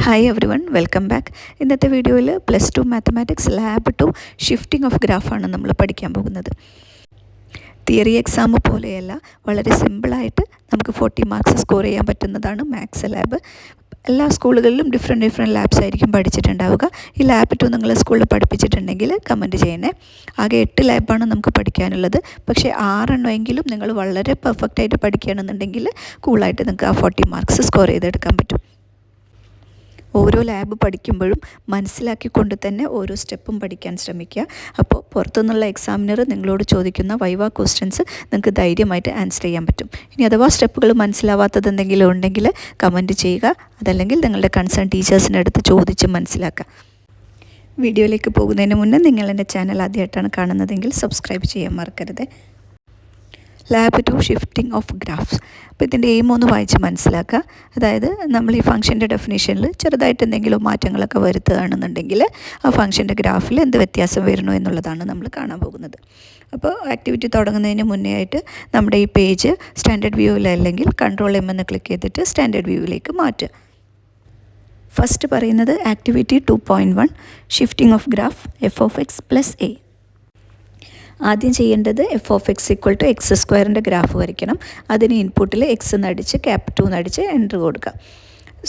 Hi every one, welcome back. ഇന്നത്തെ വീഡിയോയിൽ +2 mathematics lab 2 shifting of ഗ്രാഫാണ് നമ്മൾ പഠിക്കാൻ പോകുന്നത്. തിയറി എക്സാം പോലെയല്ല, വളരെ സിമ്പിളായിട്ട് നമുക്ക് 40 മാർക്സ് സ്കോർ ചെയ്യാൻ പറ്റുന്നതാണ് മാത്സ് ലാബ്. എല്ലാ സ്കൂളുകളിലും ഡിഫറെൻറ്റ് ലാബ്സ് ആയിരിക്കും പഠിച്ചിട്ടുണ്ടാവുക. ഈ ലാബ് 2 നിങ്ങൾ സ്കൂളിൽ പഠിപ്പിച്ചിട്ടുണ്ടെങ്കിൽ കമൻറ്റ് ചെയ്യണേ. ആകെ 8 ലാബാണ് നമുക്ക് പഠിക്കാനുള്ളത്. പക്ഷേ 6 എണ്ണമെങ്കിലും നിങ്ങൾ വളരെ പെർഫെക്റ്റായിട്ട് പഠിക്കുകയാണെന്നുണ്ടെങ്കിൽ കൂളായിട്ട് നിങ്ങൾക്ക് ആ 40 മാർക്സ് സ്കോർ ചെയ്തെടുക്കാൻ പറ്റും. ഓരോ ലാബ് പഠിക്കുമ്പോഴും മനസ്സിലാക്കിക്കൊണ്ട് തന്നെ ഓരോ സ്റ്റെപ്പും പഠിക്കാൻ ശ്രമിക്കുക. അപ്പോൾ പുറത്തുനിന്നുള്ള എക്സാമിനർ നിങ്ങളോട് ചോദിക്കുന്ന വൈവ ക്വസ്റ്റ്യൻസ് നിങ്ങൾക്ക് ധൈര്യമായിട്ട് ആൻസർ ചെയ്യാൻ പറ്റും. ഇനി അഥവാ സ്റ്റെപ്പുകൾ മനസ്സിലാവാത്തത് എന്തെങ്കിലും ഉണ്ടെങ്കിൽ കമൻറ്റ് ചെയ്യുക. അതല്ലെങ്കിൽ നിങ്ങളുടെ കൺസേൺ ടീച്ചേഴ്സിൻ്റെ അടുത്ത് ചോദിച്ച് മനസ്സിലാക്കുക. വീഡിയോയിലേക്ക് പോകുന്നതിന് മുന്നേ നിങ്ങൾ എൻ്റെ ചാനൽ ആദ്യമായിട്ടാണ് കാണുന്നതെങ്കിൽ സബ്സ്ക്രൈബ് ചെയ്യാൻ മറക്കരുത്. Lab 2 shifting of graphs. അപ്പോൾ ഇതിൻ്റെ എയിം ഒന്ന് വായിച്ച് മനസ്സിലാക്കുക. അതായത് നമ്മൾ ഈ ഫംഗ്ഷൻ്റെ ഡെഫിനേഷനിൽ ചെറുതായിട്ട് എന്തെങ്കിലും മാറ്റങ്ങളൊക്കെ വരുത്തുകയാണെന്നുണ്ടെങ്കിൽ ആ ഫംഗ്ഷൻ്റെ ഗ്രാഫിൽ എന്ത് വ്യത്യാസം വരുന്നു എന്നുള്ളതാണ് നമ്മൾ കാണാൻ പോകുന്നത്. അപ്പോൾ ആക്ടിവിറ്റി തുടങ്ങുന്നതിന് മുന്നേ ആയിട്ട് നമ്മുടെ ഈ പേജ് സ്റ്റാൻഡേർഡ് വ്യൂവിലല്ലെങ്കിൽ Ctrl+M എന്ന് ക്ലിക്ക് ചെയ്തിട്ട് സ്റ്റാൻഡേർഡ് വ്യൂവിലേക്ക് മാറ്റുക. ഫസ്റ്റ് പറയുന്നത് activity 2.1 shifting of graph f(x+a). ആദ്യം ചെയ്യേണ്ടത് f(x)=x² ഗ്രാഫ് വരയ്ക്കണം. അതിന് ഇൻപുട്ടിൽ x എന്നടിച്ച് (2) എന്നടിച്ച് എൻ്റർ കൊടുക്കുക.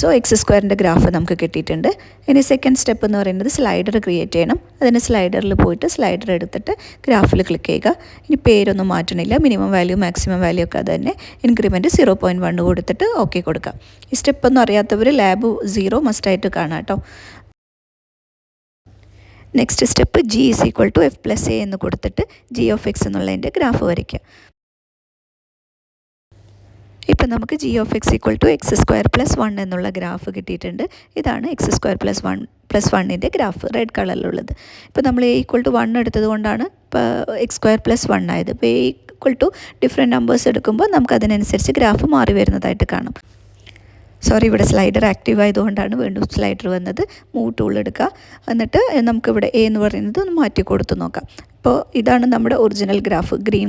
സോ x² ഗ്രാഫ് നമുക്ക് കിട്ടിയിട്ടുണ്ട്. ഇനി സെക്കൻഡ് സ്റ്റെപ്പ് എന്ന് പറയുന്നത് സ്ലൈഡർ ക്രിയേറ്റ് ചെയ്യണം. അതിന് സ്ലൈഡറിൽ പോയിട്ട് സ്ലൈഡർ എടുത്തിട്ട് ഗ്രാഫിൽ ക്ലിക്ക് ചെയ്യുക. ഇനി പേരൊന്നും മാറ്റണില്ല, മിനിമം വാല്യൂ മാക്സിമം വാല്യൂ ഒക്കെ അത് തന്നെ. ഇൻക്രിമെൻറ്റ് 0.1 കൊടുത്തിട്ട് ഓക്കെ കൊടുക്കുക. ഈ സ്റ്റെപ്പൊന്നും അറിയാത്തവർ ലാബ് 0 മസ്റ്റായിട്ട് കാണാം കേട്ടോ. നെക്സ്റ്റ് സ്റ്റെപ്പ് g=f+a എന്ന് കൊടുത്തിട്ട് g(x) എന്നുള്ളതിൻ്റെ ഗ്രാഫ് വരയ്ക്കുക. ഇപ്പം നമുക്ക് g(x)=x² + 1 എന്നുള്ള ഗ്രാഫ് കിട്ടിയിട്ടുണ്ട്. ഇതാണ് x²+1+1ൻ്റെ ഗ്രാഫ്, റെഡ് കളറിലുള്ളത്. ഇപ്പോൾ നമ്മൾ a=1 എടുത്തത് കൊണ്ടാണ് ഇപ്പോൾ x² + 1 ആയത്. ഇപ്പോൾ a= ഡിഫറെൻറ്റ് നമ്പേഴ്സ് എടുക്കുമ്പോൾ നമുക്കതിനനുസരിച്ച് ഗ്രാഫ് മാറി വരുന്നതായിട്ട് കാണാം. സോറി, ഇവിടെ സ്ലൈഡർ ആക്റ്റീവ് ആയതുകൊണ്ടാണ് വീണ്ടും സ്ലൈഡർ വന്നത്. മൂവ് ടൂൾ എടുക്കുക. എന്നിട്ട് നമുക്കിവിടെ എ എന്ന് പറയുന്നത് ഒന്ന് മാറ്റി കൊടുത്ത് നോക്കാം. അപ്പോൾ ഇതാണ് നമ്മുടെ ഒറിജിനൽ ഗ്രാഫ്, ഗ്രീൻ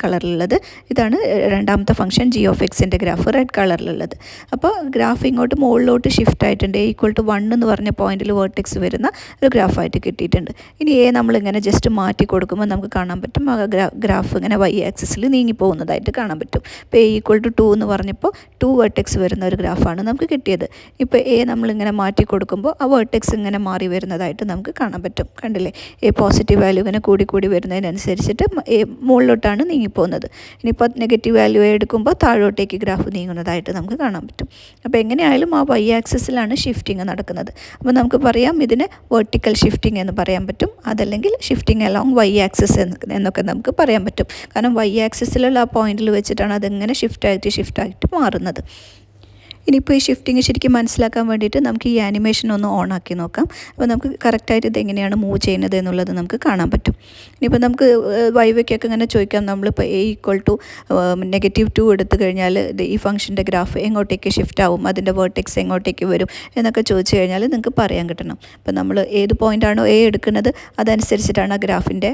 കളറിലുള്ളത്. ഇതാണ് രണ്ടാമത്തെ ഫംഗ്ഷൻ g(x)ൻ്റെ ഗ്രാഫ്, റെഡ് കളറിലുള്ളത്. അപ്പോൾ ഗ്രാഫ് ഇങ്ങോട്ട് മുകളിലോട്ട് ഷിഫ്റ്റ് ആയിട്ടുണ്ട്. a=1 എന്ന് പറഞ്ഞ പോയിന്റിൽ വേർട്ടെക്സ് വരുന്ന ഒരു ഗ്രാഫായിട്ട് കിട്ടിയിട്ടുണ്ട്. ഇനി എ നമ്മളിങ്ങനെ ജസ്റ്റ് മാറ്റി കൊടുക്കുമ്പോൾ നമുക്ക് കാണാൻ പറ്റും ആ ഗ്രാഫ് ഇങ്ങനെ y ആക്സിസിൽ നീങ്ങി പോകുന്നതായിട്ട് കാണാൻ പറ്റും. ഇപ്പോൾ a=2 എന്ന് പറഞ്ഞപ്പോൾ 2 വേർട്ടെക്സ് വരുന്ന ഒരു ഗ്രാഫാണ് നമുക്ക് കിട്ടിയത്. ഇപ്പോൾ എ നമ്മളിങ്ങനെ മാറ്റി കൊടുക്കുമ്പോൾ ആ വേർട്ടെക്സ് ഇങ്ങനെ മാറി വരുന്നതായിട്ട് നമുക്ക് കാണാൻ പറ്റും. കണ്ടില്ലേ, എ പോസിറ്റീവ് വാല്യൂ ഇങ്ങനെ കൂടി വരുന്നതിനനുസരിച്ചിട്ട് മുകളിലോട്ടാണ് നീങ്ങിപ്പോകുന്നത്. ഇനിയിപ്പോൾ നെഗറ്റീവ് വാല്യൂ എടുക്കുമ്പോൾ താഴോട്ടേക്ക് ഗ്രാഫ് നീങ്ങുന്നതായിട്ട് നമുക്ക് കാണാൻ പറ്റും. അപ്പോൾ എങ്ങനെയായാലും ആ y ആക്സിസിലാണ് ഷിഫ്റ്റിംഗ് നടക്കുന്നത്. അപ്പോൾ നമുക്ക് പറയാം ഇതിന് വെർട്ടിക്കൽ ഷിഫ്റ്റിംഗ് എന്ന് പറയാൻ പറ്റും. അതല്ലെങ്കിൽ ഷിഫ്റ്റിംഗ് അലോങ് y ആക്സിസ് എന്നൊക്കെ നമുക്ക് പറയാൻ പറ്റും. കാരണം y ആക്സിസിലുള്ള ആ പോയിന്റിൽ വെച്ചിട്ടാണ് അതെങ്ങനെ ഷിഫ്റ്റായിട്ട് മാറുന്നത്. ഇനിയിപ്പോൾ ഈ ഷിഫ്റ്റിംഗ് ശരിക്കും മനസ്സിലാക്കാൻ വേണ്ടിയിട്ട് നമുക്ക് ഈ ആനിമേഷൻ ഒന്ന് ഓൺ ആക്കി നോക്കാം. അപ്പോൾ നമുക്ക് കറക്റ്റായിട്ട് ഇതെങ്ങനെയാണ് മൂവ് ചെയ്യുന്നത് എന്നുള്ളത് നമുക്ക് കാണാൻ പറ്റും. ഇനിയിപ്പോൾ നമുക്ക് വൈവയ്ക്കൊക്കെ ഇങ്ങനെ ചോദിക്കാം, നമ്മളിപ്പോൾ a=(-2) എടുത്തു കഴിഞ്ഞാൽ ഈ ഫംഗ്ഷൻ്റെ ഗ്രാഫ് എങ്ങോട്ടേക്ക് ഷിഫ്റ്റ് ആവും, അതിൻ്റെ വേർട്ടെക്സ് എങ്ങോട്ടേക്ക് വരും എന്നൊക്കെ ചോദിച്ചു കഴിഞ്ഞാൽ നിങ്ങൾക്ക് പറയാൻ കിട്ടണം. അപ്പോൾ നമ്മൾ ഏത് പോയിൻ്റാണോ എ എടുക്കുന്നത് അതനുസരിച്ചിട്ടാണ് ആ ഗ്രാഫിൻ്റെ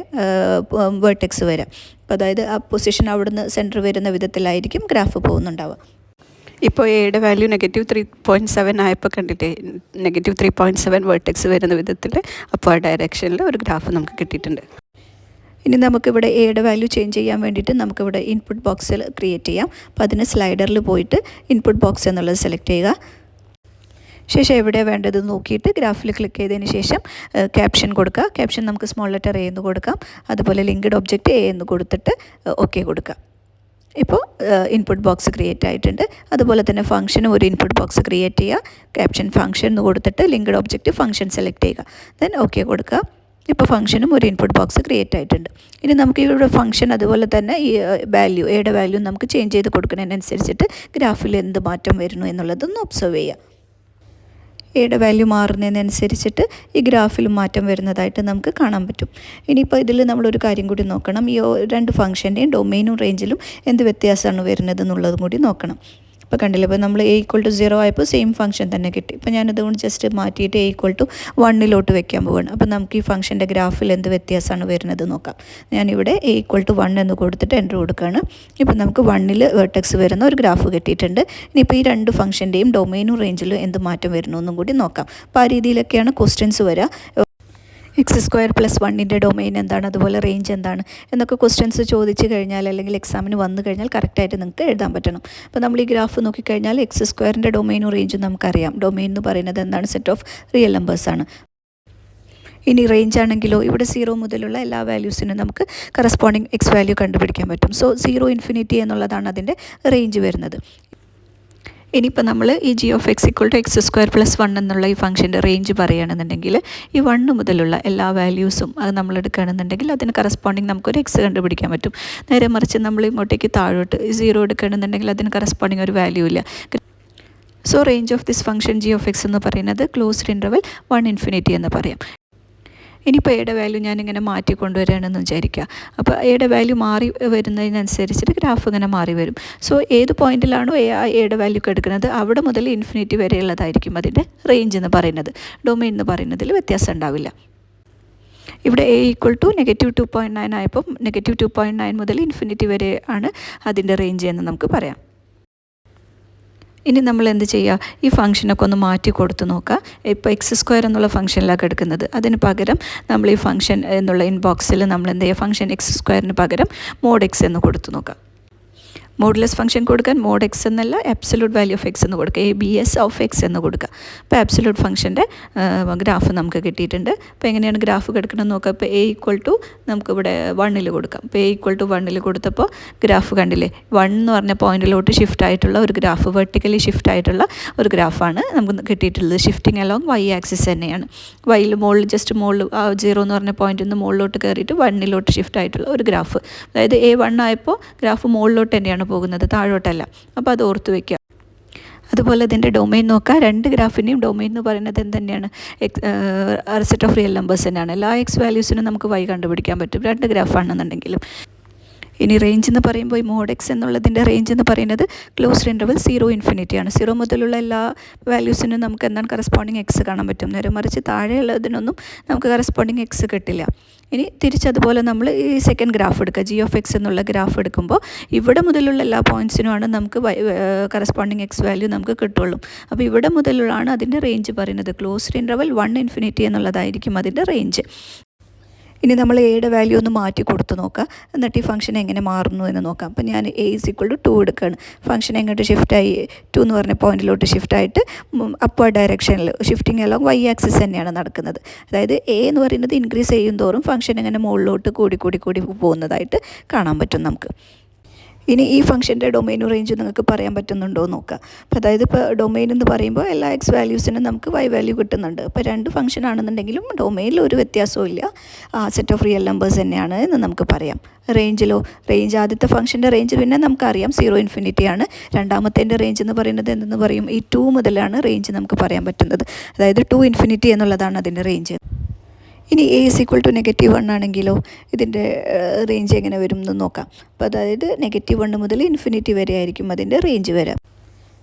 വേർട്ടെക്സ് വരിക. അപ്പോൾ അതായത് ആ പൊസിഷൻ അവിടുന്ന് സെൻറ്റർ വരുന്ന വിധത്തിലായിരിക്കും ഗ്രാഫ് പോകുന്നുണ്ടാവുക. ഇപ്പോൾ എയുടെ വാല്യൂ -3.7 ആയപ്പോൾ കണ്ടില്ലേ, -3.7 വേർട്ടെക്സ് വരുന്ന വിധത്തിൽ അപ്പോൾ ആ ഡയറക്ഷനിൽ ഒരു ഗ്രാഫ് നമുക്ക് കിട്ടിയിട്ടുണ്ട്. ഇനി നമുക്കിവിടെ എയുടെ വാല്യൂ ചേഞ്ച് ചെയ്യാൻ വേണ്ടിയിട്ട് നമുക്കിവിടെ ഇൻപുട്ട് ബോക്സിൽ ക്രിയേറ്റ് ചെയ്യാം. അപ്പോൾ അതിന് സ്ലൈഡറിൽ പോയിട്ട് ഇൻപുട്ട് ബോക്സ് എന്നുള്ളത് സെലക്ട് ചെയ്യുക. ശേഷം എവിടെ വേണ്ടത് നോക്കിയിട്ട് ഗ്രാഫിൽ ക്ലിക്ക് ചെയ്തതിന് ശേഷം ക്യാപ്ഷൻ കൊടുക്കുക. ക്യാപ്ഷൻ നമുക്ക് സ്മോൾ ലെറ്റർ എ എന്ന് കൊടുക്കാം. അതുപോലെ ലിങ്ക്ഡ് ഒബ്ജക്റ്റ് എ എന്ന് കൊടുത്തിട്ട് ഓക്കെ കൊടുക്കുക. ഇപ്പോൾ ഇൻപുട്ട് ബോക്സ് ക്രിയേറ്റ് ആയിട്ടുണ്ട്. അതുപോലെ തന്നെ ഫംഗ്ഷനും ഒരു ഇൻപുട്ട് ബോക്സ് ക്രിയേറ്റ് ചെയ്യുക. ക്യാപ്ഷൻ ഫംഗ്ഷൻ എന്ന് കൊടുത്തിട്ട് ലിങ്ക്ഡ് ഒബ്ജക്റ്റ് ഫംഗ്ഷൻ സെലക്ട് ചെയ്യുക. ദെൻ ഓക്കെ കൊടുക്കുക. ഇപ്പോൾ ഫംഗ്ഷനും ഒരു ഇൻപുട്ട് ബോക്സ് ക്രിയേറ്റ് ആയിട്ടുണ്ട്. ഇനി നമുക്ക് ഇവിടെ ഫംഗ്ഷൻ അതുപോലെ തന്നെ ഈ വാല്യൂ എയുടെ വാല്യൂ നമുക്ക് ചേഞ്ച് ചെയ്ത് കൊടുക്കുന്നതിനനുസരിച്ചിട്ട് ഗ്രാഫിൽ എന്ത് മാറ്റം വരുന്നു എന്നുള്ളതൊന്ന് ഒബ്സർവ് ചെയ്യുക. എയുടെ വാല്യൂ മാറുന്നതിനനുസരിച്ചിട്ട് ഈ ഗ്രാഫിൽ മാറ്റം വരുന്നതായിട്ട് നമുക്ക് കാണാൻ പറ്റും. ഇനിയിപ്പോൾ ഇതിൽ നമ്മളൊരു കാര്യം കൂടി നോക്കണം, ഈ രണ്ട് ഫംഗ്ഷൻ്റെയും ഡൊമെയിനും റേഞ്ചിലും എന്ത് വ്യത്യാസമാണ് വരുന്നത് എന്നുള്ളതും കൂടി നോക്കണം. ഇപ്പോൾ കണ്ടില്ല, ഇപ്പോൾ നമ്മൾ a ഈക്വൽ ടു 0 ആയപ്പോൾ സെയിം ഫംഗ്ഷൻ തന്നെ കിട്ടി. ഇപ്പോൾ ഞാനതുകൊണ്ട് ജസ്റ്റ് മാറ്റിയിട്ട് a ഈക്വൽ ടു 1 വെക്കാൻ പോവുകയാണ്. അപ്പോൾ നമുക്ക് ഈ ഫംഗ്ഷൻ്റെ ഗ്രാഫിൽ എന്ത് വ്യത്യാസമാണ് വരുന്നത് നോക്കാം. ഞാനിവിടെ a ഈക്വൽ ടു 1 എന്ന് കൊടുത്തിട്ട് എൻ്റർ കൊടുക്കുകയാണ്. ഇപ്പോൾ നമുക്ക് 1 വെർട്ടെക്സ് വരുന്ന ഒരു ഗ്രാഫ് കിട്ടിയിട്ടുണ്ട്. ഇനിയിപ്പോൾ ഈ രണ്ട് ഫംഗ്ഷൻ്റെയും ഡൊമൈനും റേഞ്ചിലും എന്ത് മാറ്റം വരുന്നു എന്നും കൂടി നോക്കാം. അപ്പോൾ ആ രീതിയിലൊക്കെയാണ് ക്വസ്റ്റ്യൻസ് വരിക. x2+1 ഡൊമൈൻ എന്താണ്, അതുപോലെ റേഞ്ച് എന്താണ് എന്നൊക്കെ ക്വസ്റ്റ്യൻസ് ചോദിച്ചു കഴിഞ്ഞാൽ അല്ലെങ്കിൽ എക്സാമിന് വന്നു കഴിഞ്ഞാൽ കറക്റ്റായിട്ട് നിങ്ങൾക്ക് എഴുതാൻ പറ്റണം. അപ്പോൾ നമ്മൾ ഈ ഗ്രാഫ് നോക്കിക്കഴിഞ്ഞാൽ x2 ഡൊമൈനും റേഞ്ചും നമുക്കറിയാം. ഡൊമൈൻ എന്ന് പറയുന്നത് എന്താണ്, സെറ്റ് ഓഫ് റിയൽ നമ്പേഴ്സാണ്. ഇനി റേഞ്ച് ആണെങ്കിലോ ഇവിടെ 0 മുതലുള്ള എല്ലാ വാല്യൂസിനും നമുക്ക് കറസ്പോണ്ടിങ് എക്സ് വാല്യൂ കണ്ടുപിടിക്കാൻ പറ്റും. സോ 0 എന്നുള്ളതാണ് അതിൻ്റെ റേഞ്ച് വരുന്നത്. ഇനിയിപ്പോൾ നമ്മൾ ഈ g(x) = x2+1 എന്നുള്ള ഈ ഫംഗ്ഷൻ്റെ റേഞ്ച് പറയുകയാണെന്നുണ്ടെങ്കിൽ ഈ 1 മുതലുള്ള എല്ലാ വാല്യൂസും അത് നമ്മൾ എടുക്കുകയാണെന്നുണ്ടെങ്കിൽ അതിന് കറസ്പോണ്ടിങ് നമുക്കൊരു എക്സ് കണ്ടുപിടിക്കാൻ പറ്റും. നേരെ മറിച്ച് നമ്മൾ ഇങ്ങോട്ടേക്ക് താഴോട്ട് 0 എടുക്കുകയാണെന്നുണ്ടെങ്കിൽ അതിന് കറസ്പോണ്ടിങ് ഒരു വാല്യൂ ഇല്ല. So range of this function g(x) എന്ന് പറയുന്നത് ക്ലോസ്ഡ് ഇൻ്റർവൽ 1 എന്ന് പറയാം. ഇനിയിപ്പോൾ എയുടെ വാല്യൂ ഞാനിങ്ങനെ മാറ്റി കൊണ്ടുവരികയാണെന്ന് വിചാരിക്കുക. അപ്പോൾ എയുടെ വാല്യൂ മാറി വരുന്നതിനനുസരിച്ചിട്ട് ഗ്രാഫ് ഇങ്ങനെ മാറി വരും. സോ ഏത് പോയിന്റിലാണോ എയുടെ വാല്യൂ എടുക്കുന്നത് അവിടെ മുതൽ ഇൻഫിനിറ്റി വരെയുള്ളതായിരിക്കും അതിൻ്റെ റേഞ്ച് എന്ന് പറയുന്നത്. ഡൊമൈൻ എന്ന് പറയുന്നതിൽ വ്യത്യാസം ഉണ്ടാവില്ല. ഇവിടെ a ഈക്വൽ ടു -2.9 ആയപ്പോൾ -2.9 മുതൽ ഇൻഫിനിറ്റി വരെ ആണ് അതിൻ്റെ റേഞ്ച് എന്ന് നമുക്ക് പറയാം. ഇനി നമ്മൾ എന്ത് ചെയ്യുക, ഈ ഫംഗ്ഷനൊക്കെ ഒന്ന് മാറ്റി കൊടുത്ത് നോക്കുക. ഇപ്പോൾ x² എന്നുള്ള ഫംഗ്ഷനിലാണ് എടുക്കുന്നത്. അതിന് പകരം നമ്മൾ ഈ ഫംഗ്ഷൻ എന്നുള്ള ഇൻബോക്സിൽ നമ്മൾ എന്ത് ചെയ്യുക, ഫംഗ്ഷൻ x² പകരം mod x എന്ന് കൊടുത്ത് നോക്കാം. മോഡുലസ് ഫംഗ്ഷൻ കൊടുക്കാൻ mod x എന്നല്ല absolute value of x എന്ന് കൊടുക്കുക, abs of x എന്ന് കൊടുക്കുക. അപ്പോൾ ആബ്സല്യൂട്ട് ഫംഗ്ഷൻ്റെ ഗ്രാഫ് നമുക്ക് കിട്ടിയിട്ടുണ്ട്. അപ്പോൾ എങ്ങനെയാണ് ഗ്രാഫ് കിടക്കണമെന്ന് നോക്കാം. ഇപ്പോൾ a ഈക്വൽ ടു നമുക്കിവിടെ 1 കൊടുക്കാം. ഇപ്പോൾ a ഈക്വൽ ടു 1 കൊടുത്തപ്പോൾ ഗ്രാഫ് കണ്ടില്ലേ, 1 എന്ന് പറഞ്ഞ പോയിന്റിലോട്ട് ഷിഫ്റ്റ് ആയിട്ടുള്ള ഒരു ഗ്രാഫ്, വെർട്ടിക്കലി ഷിഫ്റ്റ് ആയിട്ടുള്ള ഒരു ഗ്രാഫാണ് നമുക്ക് കിട്ടിയിട്ടുള്ളത്. ഷിഫ്റ്റിംഗ് അലോങ് y ആക്സിസ് തന്നെയാണ്. വൈയിൽ മുകളിൽ ജസ്റ്റ് മുകളിൽ 0 എന്ന് പറഞ്ഞ പോയിന്റിൽ നിന്ന് മുകളിലോട്ട് കയറിയിട്ട് 1 ഷിഫ്റ്റ് ആയിട്ടുള്ള ഒരു ഗ്രാഫ്. അതായത് a1 ആയപ്പോൾ ഗ്രാഫ് മുകളിലോട്ട് തന്നെയാണ് പോകുന്നത്, താഴോട്ടല്ല. അപ്പോൾ അത് ഓർത്ത് വയ്ക്കുക. അതുപോലെ ഇതിൻ്റെ ഡൊമൈൻ നോക്കുക. രണ്ട് ഗ്രാഫിൻ്റെയും ഡൊമൈൻ എന്ന് പറയുന്നത് എന്തുതന്നെയാണ്, സെറ്റ് ഓഫ് റിയൽ നമ്പേഴ്സ് തന്നെയാണ്. എല്ലാ എക്സ് വാല്യൂസിനും നമുക്ക് y കണ്ടുപിടിക്കാൻ പറ്റും, രണ്ട് ഗ്രാഫാണെന്നുണ്ടെങ്കിലും. ഇനി റേഞ്ച് എന്ന് പറയുമ്പോൾ ഈ mod x എന്നുള്ളതിൻ്റെ റേഞ്ച് എന്ന് പറയുന്നത് ക്ലോസ്ഡ് ഇൻ്റർവൽ 0 ആണ്. 0 മുതലുള്ള എല്ലാ വാല്യൂസിനും നമുക്ക് എന്താണ് കറസ്പോണ്ടിങ് എക്സ് കാണാൻ പറ്റും. നേരെ മറിച്ച് താഴെയുള്ളതിനൊന്നും നമുക്ക് കറസ്പോണ്ടിങ് എക്സ് കിട്ടില്ല. ഇനി തിരിച്ചതുപോലെ നമ്മൾ ഈ സെക്കൻഡ് ഗ്രാഫ് എടുക്കുക, g(x) എന്നുള്ള ഗ്രാഫ് എടുക്കുമ്പോൾ ഇവിടെ മുതലുള്ള എല്ലാ പോയിൻറ്റ്സിനുമാണ് നമുക്ക് കറസ്പോണ്ടിങ് എക്സ് വാല്യൂ നമുക്ക് കിട്ടുള്ളൂ. അപ്പോൾ ഇവിടെ മുതലുള്ളതാണ് അതിൻ്റെ റേഞ്ച് പറയുന്നത്. ക്ലോസ്ഡ് ഇൻ്റർവൽ 1 എന്നുള്ളതായിരിക്കും അതിൻ്റെ റേഞ്ച്. ഇനി നമ്മൾ എയുടെ വാല്യൂ ഒന്ന് മാറ്റി കൊടുത്ത് നോക്കാം, എന്നിട്ട് ഈ ഫംഗ്ഷൻ എങ്ങനെ മാറുന്നു എന്ന് നോക്കാം. അപ്പോൾ ഞാൻ a = 2 എടുക്കുകയാണ്. ഫംഗ്ഷൻ എങ്ങോട്ട് ഷിഫ്റ്റായി, 2 എന്ന് പറഞ്ഞ പോയിന്റിലോട്ട് ഷിഫ്റ്റായിട്ട് അപ്വേർഡ് ഡയറക്ഷനിൽ ഷിഫ്റ്റിംഗ് അലോങ് y ആക്സിസ് തന്നെയാണ് നടക്കുന്നത്. അതായത് a എന്ന് പറയുന്നത് ഇൻക്രീസ് ചെയ്യും തോറും ഫംഗ്ഷൻ എങ്ങനെ മുകളിലോട്ട് കൂടി പോകുന്നതായിട്ട് കാണാൻ പറ്റും നമുക്ക്. ഇനി ഈ ഫംഗ്ഷൻ്റെ ഡൊമൈനും റേഞ്ചും നിങ്ങൾക്ക് പറയാൻ പറ്റുന്നുണ്ടോ എന്ന് നോക്കുക. അപ്പോൾ അതായത് ഇപ്പോൾ ഡൊമൈൻ എന്ന് പറയുമ്പോൾ എല്ലാ എക്സ് വാല്യൂസിനും നമുക്ക് y വാല്യൂ കിട്ടുന്നുണ്ട്. അപ്പോൾ രണ്ട് ഫംഗ്ഷൻ ആണെന്നുണ്ടെങ്കിലും ഡൊമൈനിൽ ഒരു വ്യത്യാസവും ഇല്ല, സെറ്റ് ഓഫ് റിയൽ നമ്പേഴ്സ് തന്നെയാണ് എന്ന് നമുക്ക് പറയാം. റേഞ്ചിലോ, റേഞ്ച് ആദ്യത്തെ ഫംഗ്ഷൻ്റെ റേഞ്ച് പിന്നെ നമുക്കറിയാം 0 ആണ്. രണ്ടാമത്തേൻ്റെ റേഞ്ച് എന്ന് പറയുന്നത് എന്തെന്ന് പറയും, ഈ 2 മുതലാണ് റേഞ്ച് നമുക്ക് പറയാൻ പറ്റുന്നത്. അതായത് 2 എന്നുള്ളതാണ് അതിൻ്റെ റേഞ്ച്. ഇനി a = -1 ആണെങ്കിലോ ഇതിൻ്റെ റേഞ്ച് എങ്ങനെ വരും എന്ന് നോക്കാം. അപ്പോൾ അതായത് -1 മുതൽ ഇൻഫിനിറ്റി വരെ ആയിരിക്കും അതിൻ്റെ റേഞ്ച് വരിക.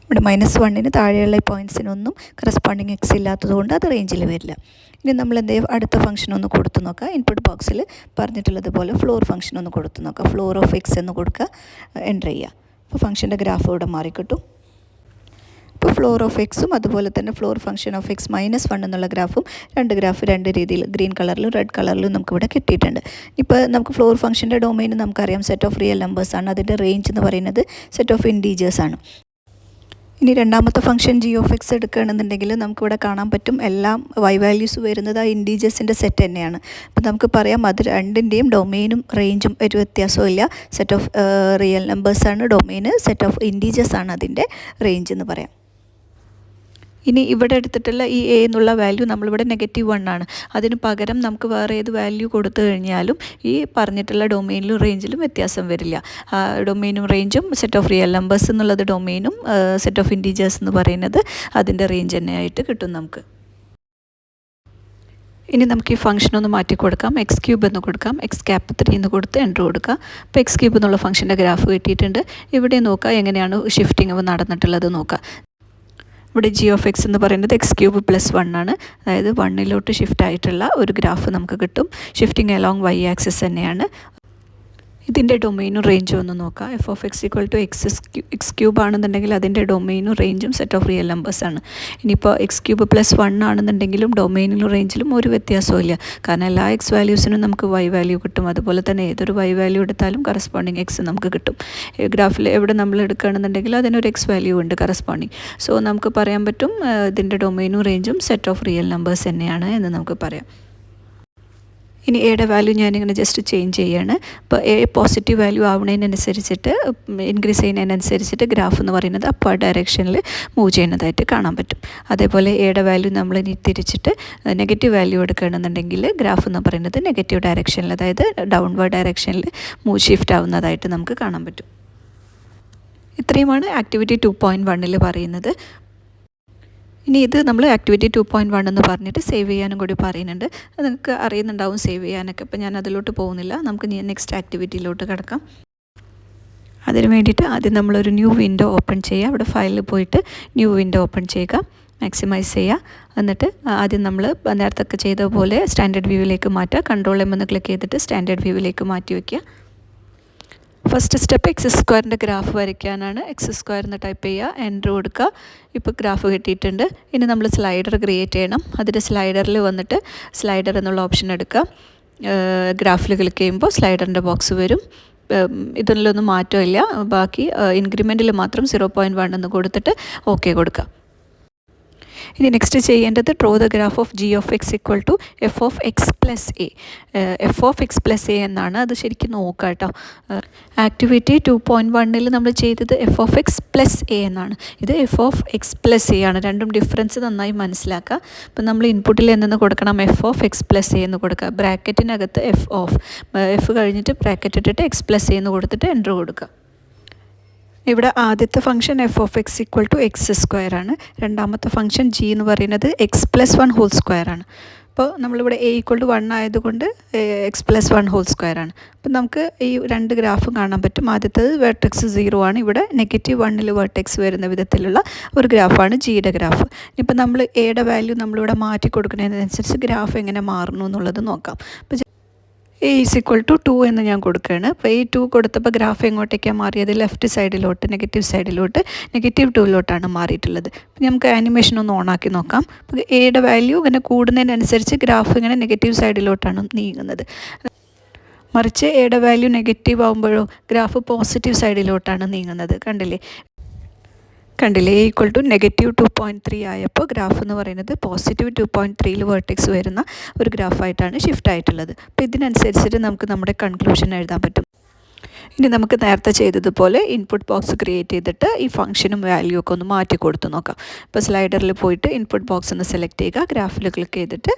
ഇവിടെ -1 താഴെയുള്ള പോയിൻറ്റ്സിനൊന്നും കറസ്പോണ്ടിങ് എക്സ് ഇല്ലാത്തതുകൊണ്ട് അത് റേഞ്ചിൽ വരില്ല. ഇനി നമ്മൾ അടുത്ത ഫംഗ്ഷൻ ഒന്ന് കൊടുത്ത് നോക്കാം. ഇൻപുട്ട് ബോക്സിൽ പറഞ്ഞിട്ടുള്ളതുപോലെ ഫ്ലോർ ഫംഗ്ഷൻ ഒന്ന് കൊടുത്ത് നോക്കാം. ഫ്ലോർ ഓഫ് എക്സ് എന്ന് കൊടുക്കുക, എൻ്റർ ചെയ്യുക. അപ്പോൾ ഫംഗ്ഷൻ്റെ ഗ്രാഫ് ഇവിടെ മാറിക്കിട്ടും. ഇപ്പോൾ ഫ്ലോർ ഓഫ് എക്സും അതുപോലെ തന്നെ ഫ്ലോർ ഫംഗ്ഷൻ ഓഫ് x -1 എന്നുള്ള ഗ്രാഫും രണ്ട് രീതിയിൽ ഗ്രീൻ കളറിലും റെഡ് കളറിലും നമുക്കിവിടെ കിട്ടിയിട്ടുണ്ട്. ഇപ്പോൾ നമുക്ക് ഫ്ലോർ ഫംഗ്ഷൻ്റെ ഡൊമൈൻ നമുക്കറിയാം സെറ്റ് ഓഫ് റിയൽ നമ്പേഴ്സാണ്. അതിൻ്റെ റേഞ്ച് എന്ന് പറയുന്നത് സെറ്റ് ഓഫ് ഇൻറ്റീജേഴ്സാണ്. ഇനി രണ്ടാമത്തെ ഫംഗ്ഷൻ g(x) എടുക്കുകയാണെന്നുണ്ടെങ്കിൽ നമുക്കിവിടെ കാണാൻ പറ്റും എല്ലാം y വാല്യൂസ് വരുന്നത് ആ ഇൻറ്റീജേഴ്സിൻ്റെ സെറ്റ് തന്നെയാണ്. അപ്പോൾ നമുക്ക് പറയാം അത് രണ്ടിൻ്റെയും ഡൊമൈനും റേഞ്ചും ഒരു വ്യത്യാസവും ഇല്ല. സെറ്റ് ഓഫ് റിയൽ നമ്പേഴ്സാണ് ഡൊമൈന്, സെറ്റ് ഓഫ് ഇൻറ്റീജേഴ്സാണ് അതിൻ്റെ റേഞ്ച് എന്ന് പറയാം. ഇനി ഇവിടെ എടുത്തിട്ടുള്ള ഈ a എന്നുള്ള വാല്യൂ നമ്മളിവിടെ -1 ആണ്. അതിന് പകരം നമുക്ക് വേറെ ഏത് വാല്യൂ കൊടുത്തു കഴിഞ്ഞാലും ഈ പറഞ്ഞിട്ടുള്ള ഡൊമൈനിലും റേഞ്ചിലും വ്യത്യാസം വരില്ല. ഡൊമൈനും റേഞ്ചും സെറ്റ് ഓഫ് റിയൽ നമ്പേഴ്സ് എന്നുള്ളത് ഡൊമൈനും സെറ്റ് ഓഫ് ഇൻറ്റീജേഴ്സ് എന്ന് പറയുന്നത് അതിൻ്റെ റേഞ്ച് തന്നെയായിട്ട് കിട്ടും നമുക്ക്. ഇനി നമുക്ക് ഈ ഫംഗ്ഷൻ ഒന്ന് മാറ്റി കൊടുക്കാം. എക്സ് ക്യൂബ് എന്ന് കൊടുക്കാം. എക്സ് ക്യാപ് 3 എന്ന് കൊടുത്ത് എൻ്റർ കൊടുക്കുക. അപ്പോൾ എക്സ് ക്യൂബ് എന്നുള്ള ഫംഗ്ഷൻ്റെ ഗ്രാഫ് കിട്ടിയിട്ടുണ്ട്. ഇവിടെ നോക്കുക എങ്ങനെയാണ് ഷിഫ്റ്റിംഗ് നടന്നിട്ടുള്ളത് നോക്കുക. ഇവിടെ ജി ഓഫ് എക്സ് എന്ന് പറയുന്നത് എക്സ് ക്യൂബ് പ്ലസ് 1 ആണ്. അതായത് 1 ഷിഫ്റ്റ് ആയിട്ടുള്ള ഒരു ഗ്രാഫ് നമുക്ക് കിട്ടും. ഷിഫ്റ്റിംഗ് അലോങ് വൈ ആക്സിസ് തന്നെയാണ്. ഇതിൻ്റെ ഡൊമെയിനും റേഞ്ചും ഒന്ന് നോക്കാം. F of x equal to x cube ആണെന്നുണ്ടെങ്കിൽ അതിൻ്റെ ഡൊമെയിനും റേഞ്ചും സെറ്റ് ഓഫ് റിയൽ നമ്പേഴ്സാണ്. ഇനിയിപ്പോൾ എക്സ് ക്യൂബ് പ്ലസ് 1 ആണെന്നുണ്ടെങ്കിലും ഡൊമെയിനിലും റേഞ്ചിലും ഒരു വ്യത്യാസവും ഇല്ല. കാരണം എല്ലാ എക്സ് വാല്യൂസിനും നമുക്ക് വൈ വാല്യൂ കിട്ടും. അതുപോലെ തന്നെ ഏതൊരു വൈ വാല്യൂ എടുത്താലും കറസ്പോണ്ടിങ് എക്സ് നമുക്ക് കിട്ടും. ഗ്രാഫിൽ എവിടെ നമ്മൾ എടുക്കുകയാണെന്നുണ്ടെങ്കിൽ അതിനൊരു എക്സ് വാല്യൂ ഉണ്ട് കറസ്പോണ്ടിങ്. സോ നമുക്ക് പറയാൻ പറ്റും ഇതിൻ്റെ ഡൊമെയിനും റേഞ്ചും സെറ്റ് ഓഫ് റിയൽ നമ്പേഴ്സ് തന്നെയാണ് എന്ന് നമുക്ക് പറയാം. ഇനി എയുടെ വാല്യൂ ഞാനിങ്ങനെ ജസ്റ്റ് ചേഞ്ച് ചെയ്യാണ്. ഇപ്പോൾ എ പോസിറ്റീവ് വാല്യൂ ആവുന്നതിനനുസരിച്ചിട്ട് ഇൻക്രീസ് ചെയ്യുന്നതിനനുസരിച്ചിട്ട് ഗ്രാഫ് എന്ന് പറയുന്നത് അപ്പർ ഡയറക്ഷനിൽ മൂവ് ചെയ്യുന്നതായിട്ട് കാണാൻ പറ്റും. അതേപോലെ എയുടെ വാല്യൂ നമ്മൾ ഇനി തിരിച്ചിട്ട് നെഗറ്റീവ് വാല്യൂ എടുക്കുകയാണെന്നുണ്ടെങ്കിൽ ഗ്രാഫ് എന്ന് പറയുന്നത് നെഗറ്റീവ് ഡയറക്ഷനിൽ, അതായത് ഡൗൺവേർഡ് ഡയറക്ഷനിൽ മൂവ് ഷിഫ്റ്റ് ആവുന്നതായിട്ട് നമുക്ക് കാണാൻ പറ്റും. ഇത്രയുമാണ് ആക്ടിവിറ്റി 2.1 പറയുന്നത്. ഇനി ഇത് നമ്മൾ ആക്ടിവിറ്റി 2.1 എന്ന് പറഞ്ഞിട്ട് സേവ് ചെയ്യാനും കൂടി പറയുന്നുണ്ട്. അത് നിങ്ങൾക്ക് അറിയുന്നുണ്ടാവും സേവ് ചെയ്യാനൊക്കെ. അപ്പോൾ ഞാൻ അതിലോട്ട് പോകുന്നില്ല. നമുക്ക് നെക്സ്റ്റ് ആക്ടിവിറ്റിയിലോട്ട് കിടക്കാം. അതിന് വേണ്ടിയിട്ട് ആദ്യം നമ്മളൊരു ന്യൂ വിൻഡോ ഓപ്പൺ ചെയ്യുക. അവിടെ ഫയലിൽ പോയിട്ട് ന്യൂ വിൻഡോ ഓപ്പൺ ചെയ്യുക, മാക്സിമൈസ് ചെയ്യുക. എന്നിട്ട് ആദ്യം നമ്മൾ നേരത്തെ ചെയ്ത പോലെ സ്റ്റാൻഡേർഡ് വ്യൂവിലേക്ക് മാറ്റുക. കൺട്രോൾ എം എന്ന് ക്ലിക്ക് ചെയ്തിട്ട് സ്റ്റാൻഡേർഡ് വ്യൂവിലേക്ക് മാറ്റി വയ്ക്കുക. ഫസ്റ്റ് സ്റ്റെപ്പ് എക്സ് സ്ക്വയറിൻ്റെ ഗ്രാഫ് വരയ്ക്കാനാണ്. എക്സ് സ്ക്വയർ എന്ന് ടൈപ്പ് ചെയ്യുക, എൻ്റർ കൊടുക്കുക. ഇപ്പോൾ ഗ്രാഫ് കിട്ടിയിട്ടുണ്ട്. ഇനി നമ്മൾ സ്ലൈഡർ ക്രിയേറ്റ് ചെയ്യണം. അതിൻ്റെ സ്ലൈഡറിൽ വന്നിട്ട് സ്ലൈഡർ എന്നുള്ള ഓപ്ഷൻ എടുക്കുക. ഗ്രാഫിൽ ക്ലിക്ക് ചെയ്യുമ്പോൾ സ്ലൈഡറിൻ്റെ ബോക്സ് വരും. ഇതിലൊന്നും മാറ്റമില്ല. ബാക്കി ഇൻക്രിമെൻറ്റിൽ മാത്രം 0.1 എന്ന് കൊടുത്തിട്ട് ഓക്കെ കൊടുക്കുക. ഇനി നെക്സ്റ്റ് ചെയ്യേണ്ടത് draw the graph of g of x equal to f of x plus a. F of x plus a എന്നാണ്. അത് ശരിക്കും നോക്കുക കേട്ടോ. ആക്ടിവിറ്റി 2.1 നമ്മൾ ചെയ്തത് f of x plus a എന്നാണ്. ഇത് f of x plus a ആണ്. രണ്ടും ഡിഫറൻസ് നന്നായി മനസ്സിലാക്കുക. അപ്പം നമ്മൾ ഇൻപുട്ടിൽ എന്തെന്ന് കൊടുക്കണം? F of x plus a എന്ന് കൊടുക്കുക. ബ്രാക്കറ്റിനകത്ത് എഫ് കഴിഞ്ഞിട്ട് ബ്രാക്കറ്റ് ഇട്ടിട്ട് എക്സ് പ്ലസ് എ എന്ന് കൊടുത്തിട്ട് എൻ്റർ കൊടുക്കുക. ഇവിടെ ആദ്യത്തെ function f of x equal to x square ആണ്. രണ്ടാമത്തെ ഫംഗ്ഷൻ ജി എന്ന് പറയുന്നത് എക്സ് പ്ലസ് 1 ഹോൾ സ്ക്വയർ ആണ്. അപ്പോൾ നമ്മളിവിടെ എ ഈക്വൽ ടു 1 ആയതുകൊണ്ട് എക്സ് പ്ലസ് 1 ഹോൾ സ്ക്വയർ ആണ്. അപ്പം നമുക്ക് ഈ രണ്ട് ഗ്രാഫും കാണാൻ പറ്റും. ആദ്യത്തേത് വെർട്ടെക്സ് 0 ആണ്. ഇവിടെ -1 വെർട്ടെക്സ് വരുന്ന വിധത്തിലുള്ള ഒരു ഗ്രാഫാണ് ജിയുടെ ഗ്രാഫ്. ഇനിയിപ്പോൾ നമ്മൾ എയുടെ വാല്യൂ നമ്മളിവിടെ മാറ്റി കൊടുക്കുന്നതിനനുസരിച്ച് ഗ്രാഫ് എങ്ങനെ മാറുന്നു എന്നുള്ളത് നോക്കാം. അപ്പോൾ എ ഈസ് ഈക്വൽ ടു 2 എന്ന് ഞാൻ കൊടുക്കുകയാണ്. അപ്പോൾ ഈ 2 കൊടുത്തപ്പോൾ ഗ്രാഫ് എങ്ങോട്ടേക്കാണ് മാറിയത്? ലെഫ്റ്റ് സൈഡിലോട്ട്, നെഗറ്റീവ് സൈഡിലോട്ട്, -2 മാറിയിട്ടുള്ളത്. അപ്പോൾ നമുക്ക് ആനിമേഷൻ ഒന്ന് ഓണാക്കി നോക്കാം. അപ്പോൾ എയുടെ വാല്യൂ ഇങ്ങനെ കൂടുന്നതിനനുസരിച്ച് ഗ്രാഫ് ഇങ്ങനെ നെഗറ്റീവ് സൈഡിലോട്ടാണ് നീങ്ങുന്നത്. മറിച്ച് എയുടെ വാല്യൂ നെഗറ്റീവ് ആകുമ്പോഴോ ഗ്രാഫ് പോസിറ്റീവ് സൈഡിലോട്ടാണ് നീങ്ങുന്നത്. കണ്ടില്ലേ? എ ഈക്വൽ ടു -2.3 ആയപ്പോൾ ഗ്രാഫ് എന്ന് പറയുന്നത് +2.3 വേർട്ടെക്സ് വരുന്ന ഒരു ഗ്രാഫായിട്ടാണ് ഷിഫ്റ്റ് ആയിട്ടുള്ളത്. അപ്പോൾ ഇതിനനുസരിച്ചിട്ട് നമുക്ക് നമ്മുടെ കൺക്ലൂഷൻ എഴുതാൻ പറ്റും. ഇനി നമുക്ക് നേരത്തെ ചെയ്തതുപോലെ ഇൻപുട്ട് ബോക്സ് ക്രിയേറ്റ് ചെയ്തിട്ട് ഈ ഫംഗ്ഷനും വാല്യൂ ഒക്കെ ഒന്ന് മാറ്റി കൊടുത്ത് നോക്കാം. ഇപ്പോൾ സ്ലൈഡറിൽ പോയിട്ട് ഇൻപുട്ട് ബോക്സ് ഒന്ന് സെലക്ട് ചെയ്യുക. ഗ്രാഫിൽ ക്ലിക്ക് ചെയ്തിട്ട്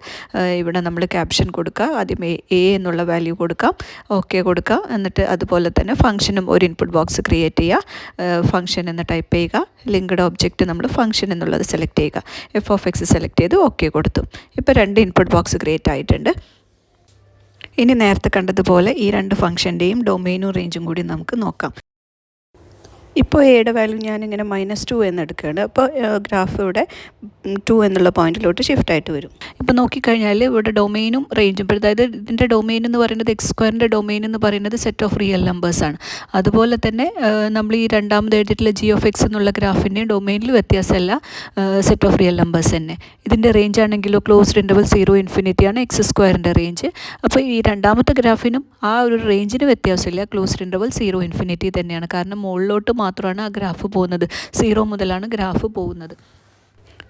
ഇവിടെ നമ്മൾ ക്യാപ്ഷൻ കൊടുക്കുക. ആദ്യം എ എന്നുള്ള വാല്യൂ കൊടുക്കാം, ഓക്കെ കൊടുക്കുക. എന്നിട്ട് അതുപോലെ തന്നെ ഫംഗ്ഷനും ഒരു ഇൻപുട്ട് ബോക്സ് ക്രിയേറ്റ് ചെയ്യുക. ഫംഗ്ഷൻ എന്ന് ടൈപ്പ് ചെയ്യുക. ലിങ്ക്ഡ് ഒബ്ജക്റ്റ് നമ്മൾ ഫംഗ്ഷൻ എന്നുള്ളത് സെലക്ട് ചെയ്യുക. എഫ് ഓഫ് എക്സ് സെലക്ട് ചെയ്ത് ഓക്കെ കൊടുത്തു. ഇപ്പോൾ 2 ഇൻപുട്ട് ബോക്സ് ക്രിയേറ്റ് ആയിട്ടുണ്ട്. ഇനി നേരത്തെ കണ്ടതുപോലെ ഈ രണ്ട് ഫംഗ്ഷൻ്റെയും ഡൊമെയിനും റേഞ്ചും കൂടി നമുക്ക് നോക്കാം. ഇപ്പോൾ എയുടെ വാല്യൂ ഞാനിങ്ങനെ -2 എന്ന് എടുക്കുകയാണ്. അപ്പോൾ ഗ്രാഫ് ഇവിടെ 2 എന്നുള്ള പോയിന്റിലോട്ട് ഷിഫ്റ്റ് ആയിട്ട് വരും. ഇപ്പോൾ നോക്കിക്കഴിഞ്ഞാൽ ഇവിടെ ഡൊമെയിനും റേഞ്ചും, അതായത് ഇതിൻ്റെ ഡൊമെയിൻ എന്ന് പറയുന്നത് എക്സ് സ്ക്വയറിൻ്റെ ഡൊമെയിൻ എന്ന് പറയുന്നത് സെറ്റ് ഓഫ് റിയൽ നമ്പേഴ്സാണ്. അതുപോലെ തന്നെ നമ്മൾ ഈ രണ്ടാമത് എഴുതിയിട്ടുള്ള ജി ഓഫ് എക്സ് എന്നുള്ള ഗ്രാഫിൻ്റെയും ഡൊമെയിനിൽ വ്യത്യാസമല്ല, സെറ്റ് ഓഫ് റിയൽ നമ്പേഴ്സ് തന്നെ. ഇതിൻ്റെ റേഞ്ച് ആണെങ്കിലോ ക്ലോസ്ഡ് ഇൻ്റർവൽ 0 ആണ് എക്സ് സ്ക്വയറിൻ്റെ റേഞ്ച്. അപ്പോൾ ഈ രണ്ടാമത്തെ ഗ്രാഫിനും ആ ഒരു റേഞ്ചിന് വ്യത്യാസമില്ല, ക്ലോസ്ഡ് ഇൻ്റർവൽ 0 തന്നെയാണ്. കാരണം മുകളിലോട്ട് മാത്രമാണ് ആ ഗ്രാഫ് പോകുന്നത്. 0 മുതലാണ് ഗ്രാഫ് പോകുന്നത്.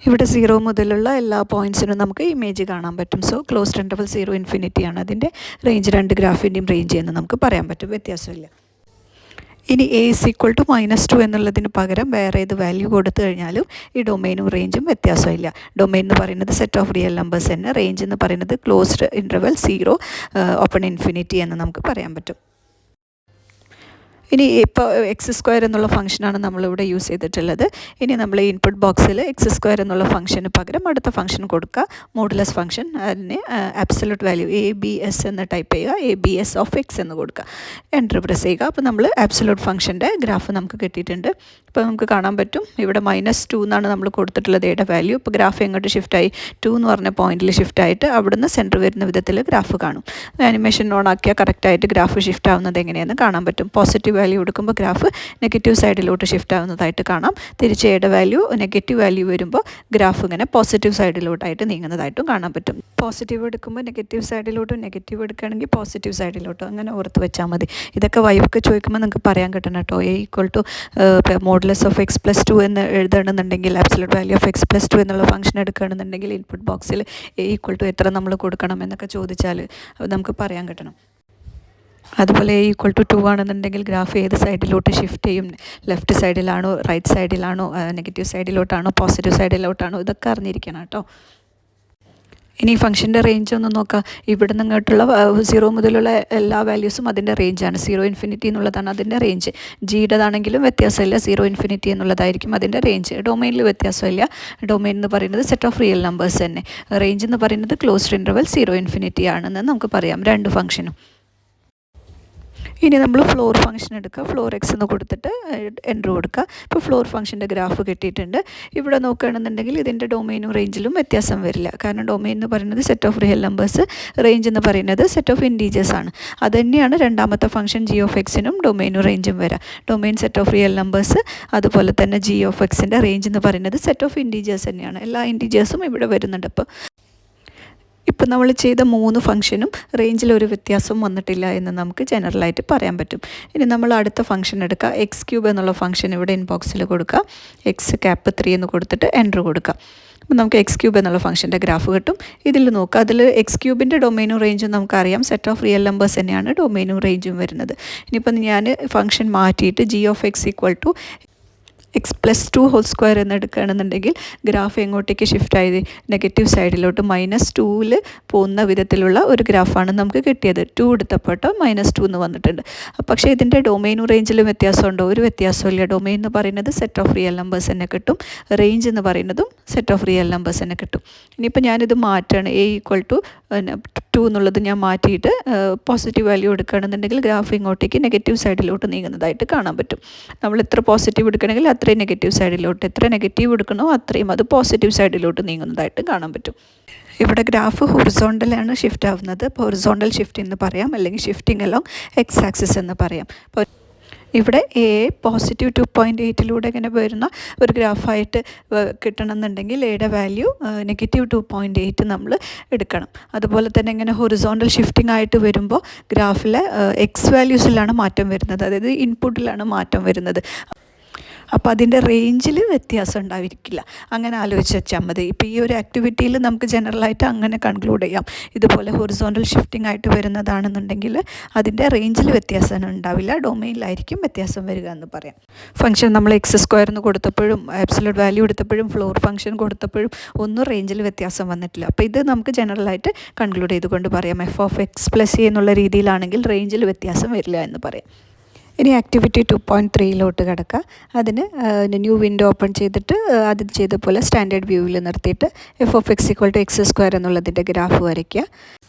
ഇവിടെ 0 മുതലുള്ള എല്ലാ പോയിൻറ്റ്സിനും നമുക്ക് ഇമേജ് കാണാൻ പറ്റും. സോ ക്ലോസ്ഡ് ഇൻ്റർവൽ 0 ആണ് അതിൻ്റെ റേഞ്ച്. രണ്ട് ഗ്രാഫിൻ്റെയും റേഞ്ച് എന്ന് നമുക്ക് പറയാൻ പറ്റും, വ്യത്യാസമില്ല. ഇനി എ ഈസ് ഈക്വൽ ടു -2 എന്നുള്ളതിന് പകരം വേറെ ഏത് വാല്യൂ കൊടുത്തു കഴിഞ്ഞാലും ഈ ഡൊമെയിനും റേഞ്ചും വ്യത്യാസമില്ല. ഡൊമെയിൻ എന്ന് പറയുന്നത് സെറ്റ് ഓഫ് റിയൽ നമ്പേഴ്സ് തന്നെ, റേഞ്ച് എന്ന് പറയുന്നത് ക്ലോസ്ഡ് ഇൻ്റർവൽ 0 ഓപ്പൺ ഇൻഫിനിറ്റി എന്ന് നമുക്ക് പറയാൻ പറ്റും. ഇനി ഇപ്പോൾ എക്സ് സ്ക്വയർ എന്നുള്ള ഫംഗ്ഷനാണ് നമ്മളിവിടെ യൂസ് ചെയ്തിട്ടുള്ളത്. ഇനി നമ്മൾ ഇൻപുട്ട് ബോക്സിൽ എക്സ് സ്ക്വയർ എന്നുള്ള ഫംഗ്ഷന് പകരം അടുത്ത ഫംഗ്ഷൻ കൊടുക്കുക, മോഡുലസ് ഫംഗ്ഷൻ. അതിന് ആബ്സല്യൂട്ട് വാല്യൂ ABS എന്ന് ടൈപ്പ് ചെയ്യുക, ABS ഓഫ് എക്സ് എന്ന് കൊടുക്കുക, എൻ്റർ പ്രസ് ചെയ്യുക. അപ്പോൾ നമ്മൾ ആബ്സല്യൂട്ട് ഫംഗ്ഷൻ്റെ ഗ്രാഫ് നമുക്ക് കിട്ടിയിട്ടുണ്ട്. ഇപ്പോൾ നമുക്ക് കാണാൻ പറ്റും ഇവിടെ -2 എന്നാണ് നമ്മൾ കൊടുത്തിട്ടുള്ളത് എയുടെ വാല്യൂ. ഇപ്പോൾ ഗ്രാഫ് എങ്ങോട്ട് ഷിഫ്റ്റായി, 2 എന്ന് പറഞ്ഞ പോയിന്റിൽ ഷിഫ്റ്റ് ആയിട്ട് അവിടുന്ന് സെൻറ്റർ വരുന്ന വിധത്തിൽ ഗ്രാഫ് കാണും. ആനിമേഷൻ ഓൺ ആക്കിയാൽ കറക്റ്റായിട്ട് ഗ്രാഫ് ഷിഫ്റ്റ് ആവുന്നത് എങ്ങനെയെന്ന് കാണാൻ പറ്റും. പോസിറ്റീവ് വാല്യൂ കൊടുക്കുമ്പോൾ ഗ്രാഫ് നെഗറ്റീവ് സൈഡിലോട്ട് ഷിഫ്റ്റ് ആവുന്നതായിട്ട് കാണാം. തിരിച്ച് എയുടെ വാല്യൂ നെഗറ്റീവ് വാല്യൂ വരുമ്പോൾ ഗ്രാഫ് ഇങ്ങനെ പോസിറ്റീവ് സൈഡിലോട്ടായിട്ട് നീങ്ങുന്നതായിട്ടും കാണാൻ പറ്റും. പോസിറ്റീവ് എടുക്കുമ്പോൾ നെഗറ്റീവ് സൈഡിലോട്ടും, നെഗറ്റീവ് എടുക്കുകയാണെങ്കിൽ പോസിറ്റീവ് സൈഡിലോട്ടും, അങ്ങനെ ഓർത്ത് വെച്ചാൽ മതി. ഇതൊക്കെ വൈവൊക്കെ ചോദിക്കുമ്പോൾ നിങ്ങൾക്ക് പറയാൻ കിട്ടണം കേട്ടോ. A = മോഡുലസ് ഓഫ് x + 2 എന്ന് എഴുതണമെന്നുണ്ടെങ്കിൽ, ആബ്സല്യൂട്ട് വാല്യൂ ഓഫ് x + 2 എന്നുള്ള ഫംഗ്ഷൻ എടുക്കുകയാണെന്നുണ്ടെങ്കിൽ ഇൻപുട്ട് ബോക്സിൽ A = എത്ര നമ്മൾ കൊടുക്കണം എന്നൊക്കെ ചോദിച്ചാൽ നമുക്ക് പറയാൻ കിട്ടണം. അതുപോലെ A = 2 ആണെന്നുണ്ടെങ്കിൽ ഗ്രാഫ് ഏത് സൈഡിലോട്ട് ഷിഫ്റ്റ് ചെയ്യും, ലെഫ്റ്റ് സൈഡിലാണോ, റൈറ്റ് സൈഡിലാണോ, നെഗറ്റീവ് സൈഡിലോട്ടാണോ, പോസിറ്റീവ് സൈഡിലോട്ടാണോ, ഇതൊക്കെ അറിഞ്ഞിരിക്കണം കേട്ടോ. ഇനി ഫംഗ്ഷൻ്റെ റേഞ്ച് ഒന്ന് നോക്കാം. ഇവിടെ നിങ്ങോട്ടുള്ള 0 മുതലുള്ള എല്ലാ വാല്യൂസും അതിൻ്റെ റേഞ്ചാണ്. 0 എന്നുള്ളതാണ് അതിൻ്റെ റേഞ്ച്. ജിയുടേതാണെങ്കിലും വ്യത്യാസമില്ല, 0 എന്നുള്ളതായിരിക്കും അതിൻ്റെ റേഞ്ച്. ഡൊമൈനിൽ വ്യത്യാസമില്ല. ഡൊമൈൻ എന്ന് പറയുന്നത് സെറ്റ് ഓഫ് റിയൽ നമ്പേഴ്സ് തന്നെ. റേഞ്ച് എന്ന് പറയുന്നത് ക്ലോസ്ഡ് ഇൻ്റർവൽ 0 ആണെന്ന് നമുക്ക് പറയാം രണ്ട് ഫംഗ്ഷനും. ഇനി നമ്മൾ ഫ്ലോർ ഫംഗ്ഷൻ എടുക്കുക, ഫ്ലോർ x എന്ന് കൊടുത്തിട്ട് എൻ്റർ കൊടുക്കുക. ഇപ്പോൾ ഫ്ലോർ ഫംഗ്ഷൻ്റെ ഗ്രാഫ് കിട്ടിയിട്ടുണ്ട്. ഇവിടെ നോക്കുകയാണെന്നുണ്ടെങ്കിൽ ഇതിൻ്റെ ഡൊമൈനും റേഞ്ചിലും വ്യത്യാസം വരില്ല. കാരണം ഡൊമൈൻ എന്ന് പറയുന്നത് set of real numbers, range എന്ന് പറയുന്നത് സെറ്റ് ഓഫ് ഇൻറ്റീജേഴ്സ് ആണ്. അതുതന്നെയാണ് രണ്ടാമത്തെ ഫംഗ്ഷൻ g(x)നും ഡൊമൈനും റേഞ്ചും വരാം. Domain set of real numbers, അതുപോലെ തന്നെ g(x)ൻ്റെ റേഞ്ച് എന്ന് പറയുന്നത് സെറ്റ് ഓഫ് ഇൻറ്റീജേഴ്സ് തന്നെയാണ്. എല്ലാ ഇൻറ്റീജേഴ്സും ഇവിടെ വരുന്നുണ്ട്. ഇപ്പോൾ നമ്മൾ ചെയ്ത 3 ഫംഗ്ഷനും റേഞ്ചിലൊരു വ്യത്യാസം വന്നിട്ടില്ല എന്ന് നമുക്ക് ജനറലായിട്ട് പറയാൻ പറ്റും. ഇനി നമ്മൾ അടുത്ത ഫംഗ്ഷൻ എടുക്കുക, x³ എന്നുള്ള ഫംഗ്ഷൻ ഇവിടെ ഇൻബോക്സിൽ കൊടുക്കുക, x⁻3 എന്ന് കൊടുത്തിട്ട് എൻ്റർ കൊടുക്കുക. അപ്പോൾ നമുക്ക് x³ എന്നുള്ള ഫംഗ്ഷൻ്റെ ഗ്രാഫ് കിട്ടും. ഇതിൽ നോക്കുക, അതിൽ x³ ഡൊമൈനും റേഞ്ചും നമുക്കറിയാം, സെറ്റ് ഓഫ് റിയൽ നമ്പേഴ്സ് തന്നെയാണ് ഡൊമൈനും റേഞ്ചും വരുന്നത്. ഇനിയിപ്പോൾ ഞാൻ ഫംഗ്ഷൻ മാറ്റിയിട്ട് g(x) = x + 2² എന്ന് എടുക്കുകയാണെന്നുണ്ടെങ്കിൽ ഗ്രാഫ് എങ്ങോട്ടേക്ക് ഷിഫ്റ്റ് ആയത്, നെഗറ്റീവ് സൈഡിലോട്ട് -2ൽ പോകുന്ന വിധത്തിലുള്ള ഒരു ഗ്രാഫാണ് നമുക്ക് കിട്ടിയത്. 2 എടുത്തപ്പോൾ -2 എന്ന് വന്നിട്ടുണ്ട്. പക്ഷേ ഇതിൻ്റെ ഡൊമൈനും റേഞ്ചിലും വ്യത്യാസമുണ്ടോ? ഒരു വ്യത്യാസമില്ല. ഡൊമൈൻ എന്ന് പറയുന്നത് സെറ്റ് ഓഫ് റിയൽ നമ്പേഴ്സ് തന്നെ കിട്ടും, റേഞ്ച് എന്ന് പറയുന്നതും സെറ്റ് ഓഫ് റിയൽ നമ്പേഴ്സ് തന്നെ കിട്ടും. ഇനിയിപ്പോൾ ഞാനിത് മാറ്റാണ്, A = 2 എന്നുള്ളത് ഞാൻ മാറ്റിയിട്ട് പോസിറ്റീവ് വാല്യൂ എടുക്കുകയാണെന്നുണ്ടെങ്കിൽ ഗ്രാഫ് ഇങ്ങോട്ടേക്ക് നെഗറ്റീവ് സൈഡിലോട്ട് നീങ്ങുന്നതായിട്ട് കാണാൻ പറ്റും. നമ്മൾ എത്ര പോസിറ്റീവ് എടുക്കണമെങ്കിൽ അത്രയും നെഗറ്റീവ് സൈഡിലോട്ട്, എത്ര നെഗറ്റീവ് എടുക്കണോ അത്രയും അത് പോസിറ്റീവ് സൈഡിലോട്ട് നീങ്ങുന്നതായിട്ട് കാണാൻ പറ്റും. ഇവിടെ ഗ്രാഫ് ഹൊറിസോണ്ടലാണ് ഷിഫ്റ്റ് ആവുന്നത്. അപ്പോൾ ഹൊറിസോണ്ടൽ ഷിഫ്റ്റ് എന്ന് പറയാം, അല്ലെങ്കിൽ ഷിഫ്റ്റിംഗ് അലോങ് x ആക്സിസ് എന്ന് പറയാം. അപ്പോൾ ഇവിടെ +2.8 ഇങ്ങനെ വരുന്ന ഒരു ഗ്രാഫായിട്ട് കിട്ടണമെന്നുണ്ടെങ്കിൽ എയുടെ വാല്യൂ -2.8 നമ്മൾ എടുക്കണം. അതുപോലെ തന്നെ ഇങ്ങനെ ഹൊറിസോണ്ടൽ ഷിഫ്റ്റിംഗ് ആയിട്ട് വരുമ്പോൾ ഗ്രാഫിലെ x വാല്യൂസിലാണ് മാറ്റം വരുന്നത്, അതായത് ഇൻപുട്ടിലാണ് മാറ്റം വരുന്നത്. അപ്പോൾ അതിൻ്റെ റേഞ്ചിൽ വ്യത്യാസം ഉണ്ടായിരിക്കില്ല. അങ്ങനെ ആലോചിച്ച് വെച്ചാൽ മതി. ഇപ്പോൾ ഈ ഒരു ആക്ടിവിറ്റിയിൽ നമുക്ക് ജനറലായിട്ട് അങ്ങനെ കൺക്ലൂഡ് ചെയ്യാം. ഇതുപോലെ ഹൊറിസോണ്ടൽ ഷിഫ്റ്റിംഗ് ആയിട്ട് വരുന്നതാണെന്നുണ്ടെങ്കിൽ അതിൻ്റെ റേഞ്ചിൽ വ്യത്യാസം ഉണ്ടാവില്ല, ഡൊമൈനിലായിരിക്കും വ്യത്യാസം വരിക എന്ന് പറയാം. ഫംഗ്ഷൻ നമ്മൾ x² എന്ന് കൊടുത്തപ്പോഴും ആബ്സല്യൂട്ട് വാല്യൂ എടുത്തപ്പോഴും ഫ്ലോർ ഫംഗ്ഷൻ കൊടുത്തപ്പോഴും ഒന്നും റേഞ്ചിൽ വ്യത്യാസം വന്നിട്ടില്ല. അപ്പോൾ ഇത് നമുക്ക് ജനറലായിട്ട് കൺക്ലൂഡ് ചെയ്തുകൊണ്ട് പറയാം, f(x + a) എന്നുള്ള രീതിയിലാണെങ്കിൽ റേഞ്ചിൽ വ്യത്യാസം വരില്ല എന്ന് പറയാം. ഇനി ആക്ടിവിറ്റി 2.3 കിടക്കുക. അതിന് ന്യൂ വിൻഡോ ഓപ്പൺ ചെയ്തിട്ട് അതിൽ ചെയ്ത പോലെ സ്റ്റാൻഡേർഡ് വ്യൂവിൽ നിർത്തിയിട്ട് f(x = x² എന്നുള്ളതിൻ്റെ ഗ്രാഫ് വരയ്ക്കുക.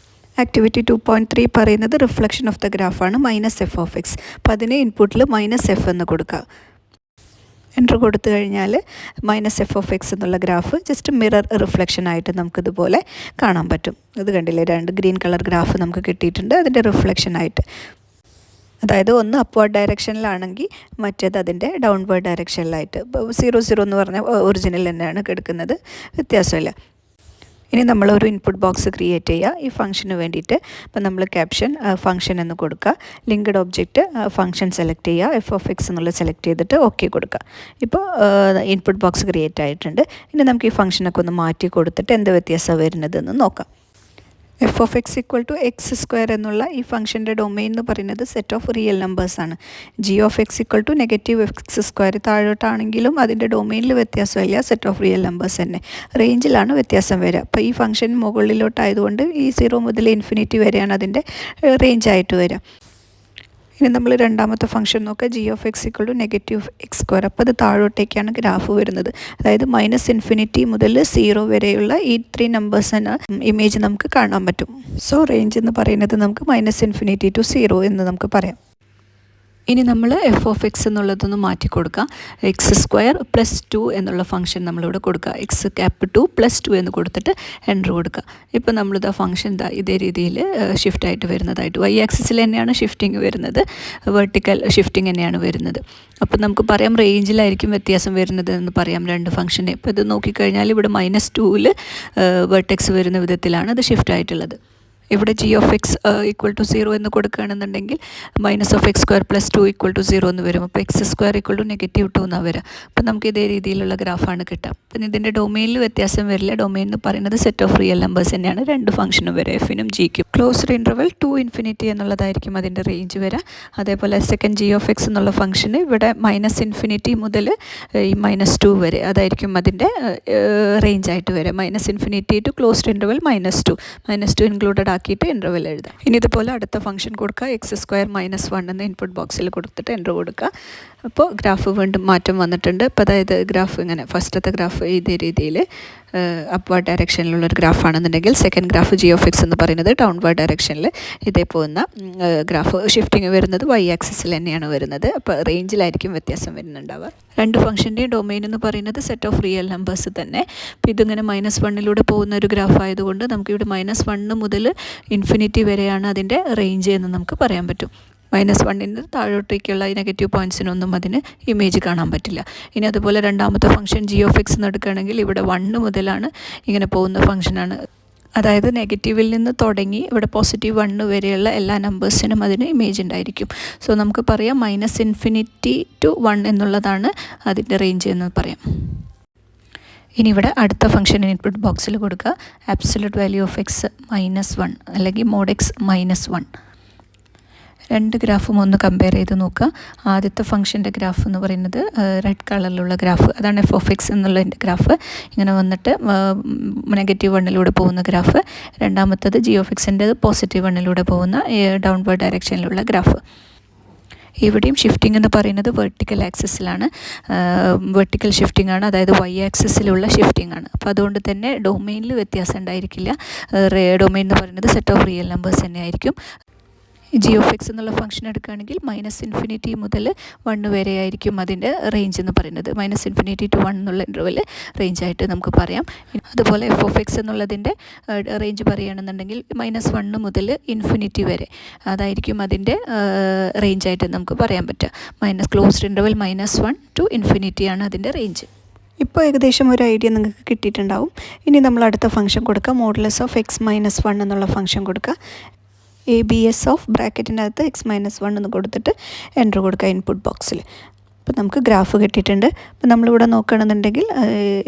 ആക്ടിവിറ്റി 2.3 പറയുന്നത് റിഫ്ലക്ഷൻ ഓഫ് ദ ഗ്രാഫാണ്, -f(x). അപ്പോൾ അതിന് ഇൻപുട്ടിൽ -f എന്ന് കൊടുക്കുക. എൻ്റർ കൊടുത്തു കഴിഞ്ഞാൽ -f(x) എന്നുള്ള ഗ്രാഫ് ജസ്റ്റ് മിറർ റിഫ്ലക്ഷനായിട്ട് നമുക്കിതുപോലെ കാണാൻ പറ്റും. ഇത് കണ്ടില്ലേ, 2 ഗ്രീൻ കളർ ഗ്രാഫ് നമുക്ക് കിട്ടിയിട്ടുണ്ട് അതിൻ്റെ റിഫ്ലക്ഷനായിട്ട്. അതായത് ഒന്ന് അപ്വേർഡ് ഡയറക്ഷനിലാണെങ്കിൽ മറ്റേത് അതിൻ്റെ ഡൗൺവേർഡ് ഡയറക്ഷനിലായിട്ട്. ഇപ്പോൾ 0 എന്ന് പറഞ്ഞാൽ ഒറിജിനൽ തന്നെയാണ് കിടക്കുന്നത്, വ്യത്യാസമില്ല. ഇനി നമ്മളൊരു ഇൻപുട്ട് ബോക്സ് ക്രിയേറ്റ് ചെയ്യുക ഈ ഫംഗ്ഷന് വേണ്ടിയിട്ട്. അപ്പോൾ നമ്മൾ ക്യാപ്ഷൻ ഫംഗ്ഷൻ എന്ന് കൊടുക്കുക, ലിങ്ക്ഡ് ഒബ്ജക്റ്റ് ഫംഗ്ഷൻ സെലക്ട് ചെയ്യുക, f(x) എന്നുള്ളത് സെലക്ട് ചെയ്തിട്ട് ഓക്കെ കൊടുക്കുക. ഇപ്പോൾ ഇൻപുട്ട് ബോക്സ് ക്രിയേറ്റ് ആയിട്ടുണ്ട്. ഇനി നമുക്ക് ഈ ഫംഗ്ഷനൊക്കെ ഒന്ന് മാറ്റി കൊടുത്തിട്ട് എന്ത് വ്യത്യാസമാണ് വരുന്നതെന്ന് നോക്കാം. f(x = x² എന്നുള്ള ഈ ഫംഗ്ഷൻ്റെ ഡൊമൈൻ എന്ന് പറയുന്നത് സെറ്റ് ഓഫ് റിയൽ നമ്പേഴ്സാണ്. g(x = -x²) താഴോട്ടാണെങ്കിലും അതിൻ്റെ ഡൊമൈനിൽ വ്യത്യാസമില്ല, സെറ്റ് ഓഫ് റിയൽ നമ്പേഴ്സ് തന്നെ. റേഞ്ചിലാണ് വ്യത്യാസം വരിക. അപ്പോൾ ഈ ഫംഗ്ഷൻ മുകളിലോട്ടായതുകൊണ്ട് ഈ 0 മുതൽ ഇൻഫിനിറ്റി വരെയാണ് അതിൻ്റെ റേഞ്ചായിട്ട് വരിക. ഇനി നമ്മൾ രണ്ടാമത്തെ ഫംഗ്ഷൻ നോക്കുക, g of x equal to negative x square. അപ്പോൾ അത് താഴോട്ടേക്കാണ് ഗ്രാഫ് വരുന്നത്. അതായത് -∞ മുതൽ 0 വരെയുള്ള ഈ 3 നമ്പേഴ്സിന് ഇമേജ് നമുക്ക് കാണാൻ പറ്റും. സോ റേഞ്ച് എന്ന് പറയുന്നത് നമുക്ക് -∞ to 0 എന്ന് നമുക്ക് പറയാം. ഇനി നമ്മൾ എഫ് ഓഫ് എക്സ് എന്നുള്ളതൊന്ന് മാറ്റി കൊടുക്കുക. എക്സ് സ്ക്വയർ പ്ലസ് 2 എന്നുള്ള ഫംഗ്ഷൻ നമ്മളിവിടെ കൊടുക്കുക. എക്സ് ക്യാപ് 2 പ്ലസ് 2 എന്ന് കൊടുത്തിട്ട് എൻ്റർ കൊടുക്കുക. ഇപ്പോൾ നമ്മളിത് ഫംഗ്ഷൻ ഇതേ രീതിയിൽ ഷിഫ്റ്റായിട്ട് വരുന്നതായിട്ട് വൈ ആക്സിസിൽ തന്നെയാണ് ഷിഫ്റ്റിംഗ് വരുന്നത്, വെർട്ടിക്കൽ ഷിഫ്റ്റിംഗ് തന്നെയാണ് വരുന്നത്. അപ്പോൾ നമുക്ക് പറയാം റേഞ്ചിലായിരിക്കും വ്യത്യാസം വരുന്നത് എന്ന് പറയാം രണ്ട് ഫംഗ്ഷനെ. ഇപ്പോൾ ഇത് നോക്കിക്കഴിഞ്ഞാൽ ഇവിടെ -2ൽ വെർട്ടെക്സ് വരുന്ന വിധത്തിലാണ് ഇത് ഷിഫ്റ്റ് ആയിട്ടുള്ളത്. ഇവിടെ g of x equal to 0 എന്ന് കൊടുക്കുകയാണെന്നുണ്ടെങ്കിൽ -(x²+ 2 = 0 എന്ന് വരും. അപ്പോൾ x² = -2 എന്നാണ് വരിക. അപ്പോൾ നമുക്ക് ഇതേ രീതിയിലുള്ള ഗ്രാഫാണ് കിട്ടുക. പിന്നെ ഇതിൻ്റെ ഡൊമെയിനിൽ വ്യത്യാസം വരില്ല. ഡൊമെയിൻ എന്ന് പറയുന്നത് സെറ്റ് ഓഫ് റിയൽ നമ്പേഴ്സ് തന്നെയാണ് രണ്ട് ഫംഗ്ഷനും വരെ, എഫിനും ജിക്കും. ക്ലോസ്ഡ് ഇൻ്റർവൽ ടു ഇൻഫിനിറ്റി എന്നുള്ളതായിരിക്കും അതിൻ്റെ റേഞ്ച് വരിക. അതേപോലെ സെക്കൻഡ് ജി ഓഫ് എക്സ് എന്നുള്ള ഫംഗ്ഷന് ഇവിടെ -∞ മുതൽ ഈ -2 വരെ അതായിരിക്കും അതിൻ്റെ റേഞ്ചായിട്ട് വരിക. -∞ ടു ക്ലോസ്ഡ് ഇൻ്റർവൽ -2 ഇൻക്ലൂഡഡ് ആക്കിയിട്ട് ഇൻ്റർവെൽ എഴുതാം. ഇനി ഇതുപോലെ അടുത്ത ഫംഗ്ഷൻ കൊടുക്കുക, x² - 1 എന്ന് ഇൻപുട്ട് ബോക്സിൽ കൊടുത്തിട്ട് എൻ്റർ കൊടുക്കുക. അപ്പോൾ ഗ്രാഫ് വീണ്ടും മാറ്റം വന്നിട്ടുണ്ട്. അപ്പോൾ അതായത് ഗ്രാഫ് ഇങ്ങനെ ഫസ്റ്റത്തെ ഗ്രാഫ് ഇതേ രീതിയിൽ അപ്വേർഡ് ഡയറക്ഷനിലുള്ളൊരു ഗ്രാഫാണെന്നുണ്ടെങ്കിൽ second graph G of X എന്ന് പറയുന്നത് ഡൗൺവേർഡ് ഡയറക്ഷനിൽ ഇതേ പോകുന്ന ഗ്രാഫ് ഷിഫ്റ്റിംഗ് വരുന്നത് വൈ ആക്സിസിൽ തന്നെയാണ് വരുന്നത്. അപ്പോൾ റേഞ്ചിലായിരിക്കും വ്യത്യാസം വരുന്നുണ്ടാവുക. രണ്ട് ഫംഗ്ഷൻ്റെയും ഡൊമെയിൻ എന്ന് പറയുന്നത് സെറ്റ് ഓഫ് റിയൽ നമ്പേഴ്സ് തന്നെ. അപ്പോൾ ഇതിങ്ങനെ -1 പോകുന്ന ഒരു ഗ്രാഫ് ആയതുകൊണ്ട് നമുക്കിവിടെ -1 മുതൽ ഇൻഫിനിറ്റി വരെയാണ് അതിൻ്റെ റേഞ്ച് എന്ന് നമുക്ക് പറയാൻ പറ്റും. -1 താഴോട്ടേക്കുള്ള ഈ നെഗറ്റീവ് പോയിൻറ്റ്സിനൊന്നും അതിന് ഇമേജ് കാണാൻ പറ്റില്ല. ഇനി അതുപോലെ രണ്ടാമത്തെ ഫംഗ്ഷൻ ജി ഓഫ് എക്സ് എന്ന് എടുക്കുകയാണെങ്കിൽ ഇവിടെ 1 മുതലാണ് ഇങ്ങനെ പോകുന്ന ഫംഗ്ഷനാണ്. അതായത് നെഗറ്റീവിൽ നിന്ന് തുടങ്ങി ഇവിടെ +1 വരെയുള്ള എല്ലാ നമ്പേഴ്സിനും അതിന് ഇമേജ് ഉണ്ടായിരിക്കും. സോ നമുക്ക് പറയാം -∞ to 1 എന്നുള്ളതാണ് അതിൻ്റെ റേഞ്ച് എന്ന് പറയാം. ഇനി ഇവിടെ അടുത്ത ഫംഗ്ഷൻ ഇൻപുട്ട് ബോക്സിൽ കൊടുക്കുക, ആബ്സല്യൂട്ട് വാല്യൂ ഓഫ് എക്സ് -1 അല്ലെങ്കിൽ മോഡ് എക്സ് -1. രണ്ട് ഗ്രാഫും ഒന്ന് കമ്പയർ ചെയ്ത് നോക്കുക. ആദ്യത്തെ ഫംഗ്ഷൻ്റെ ഗ്രാഫ് എന്ന് പറയുന്നത് റെഡ് കളറിലുള്ള ഗ്രാഫ്, അതാണ് എഫ് ഓഫ് എക്സ് എന്നുള്ളതിൻ്റെ ഗ്രാഫ്. ഇങ്ങനെ വന്നിട്ട് -1 പോകുന്ന ഗ്രാഫ്. രണ്ടാമത്തത് ജി ഓഫ് എക്സിൻ്റെ +1 പോകുന്ന ഡൗൺവേർഡ് ഡയറക്ഷനിലുള്ള ഗ്രാഫ്. ഇവിടെയും ഷിഫ്റ്റിംഗ് എന്ന് പറയുന്നത് വെർട്ടിക്കൽ ആക്സിസിലാണ്, വെർട്ടിക്കൽ ഷിഫ്റ്റിംഗ് ആണ്, അതായത് വൈ ആക്സിസിലുള്ള ഷിഫ്റ്റിംഗ് ആണ്. അപ്പോൾ അതുകൊണ്ട് തന്നെ ഡൊമെയിനിൽ വ്യത്യാസം ഉണ്ടായിരിക്കില്ല. ഡൊമെയിൻ എന്ന് പറയുന്നത് സെറ്റ് ഓഫ് റിയൽ നമ്പേഴ്സ് തന്നെ ആയിരിക്കും. ജി ഓഫ് എക്സ് എന്നുള്ള ഫംഗ്ഷൻ എടുക്കുകയാണെങ്കിൽ -∞ മുതൽ 1 വരെ ആയിരിക്കും അതിൻ്റെ റേഞ്ച് എന്ന് പറയുന്നത്. -∞ to 1 എന്നുള്ള ഇൻ്റർവെൽ റേഞ്ചായിട്ട് നമുക്ക് പറയാം. അതുപോലെ എഫ് ഓഫ് എക്സ് എന്നുള്ളതിൻ്റെ റേഞ്ച് പറയുകയാണെന്നുണ്ടെങ്കിൽ -1 മുതൽ ഇൻഫിനിറ്റി വരെ അതായിരിക്കും അതിൻ്റെ റേഞ്ചായിട്ട് നമുക്ക് പറയാൻ പറ്റുക. ക്ലോസ്ഡ് ഇൻ്റർവെൽ -1 to ഇൻഫിനിറ്റി ആണ് അതിൻ്റെ റേഞ്ച്. ഇപ്പോൾ ഏകദേശം ഒരു ഐഡിയ നിങ്ങൾക്ക് കിട്ടിയിട്ടുണ്ടാവും. ഇനി നമ്മൾ അടുത്ത ഫംഗ്ഷൻ കൊടുക്കുക, മോഡുലസ് ഓഫ് x - 1 എന്നുള്ള ഫംഗ്ഷൻ കൊടുക്കുക. ABS ഓഫ് ബ്രാക്കറ്റിൻ്റെ അകത്ത് x - 1 എന്ന് കൊടുത്തിട്ട് എൻ്റർ കൊടുക്കുക ഇൻപുട്ട് ബോക്സിൽ. അപ്പോൾ നമുക്ക് ഗ്രാഫ് കിട്ടിയിട്ടുണ്ട്. അപ്പോൾ നമ്മളിവിടെ നോക്കുകയാണെന്നുണ്ടെങ്കിൽ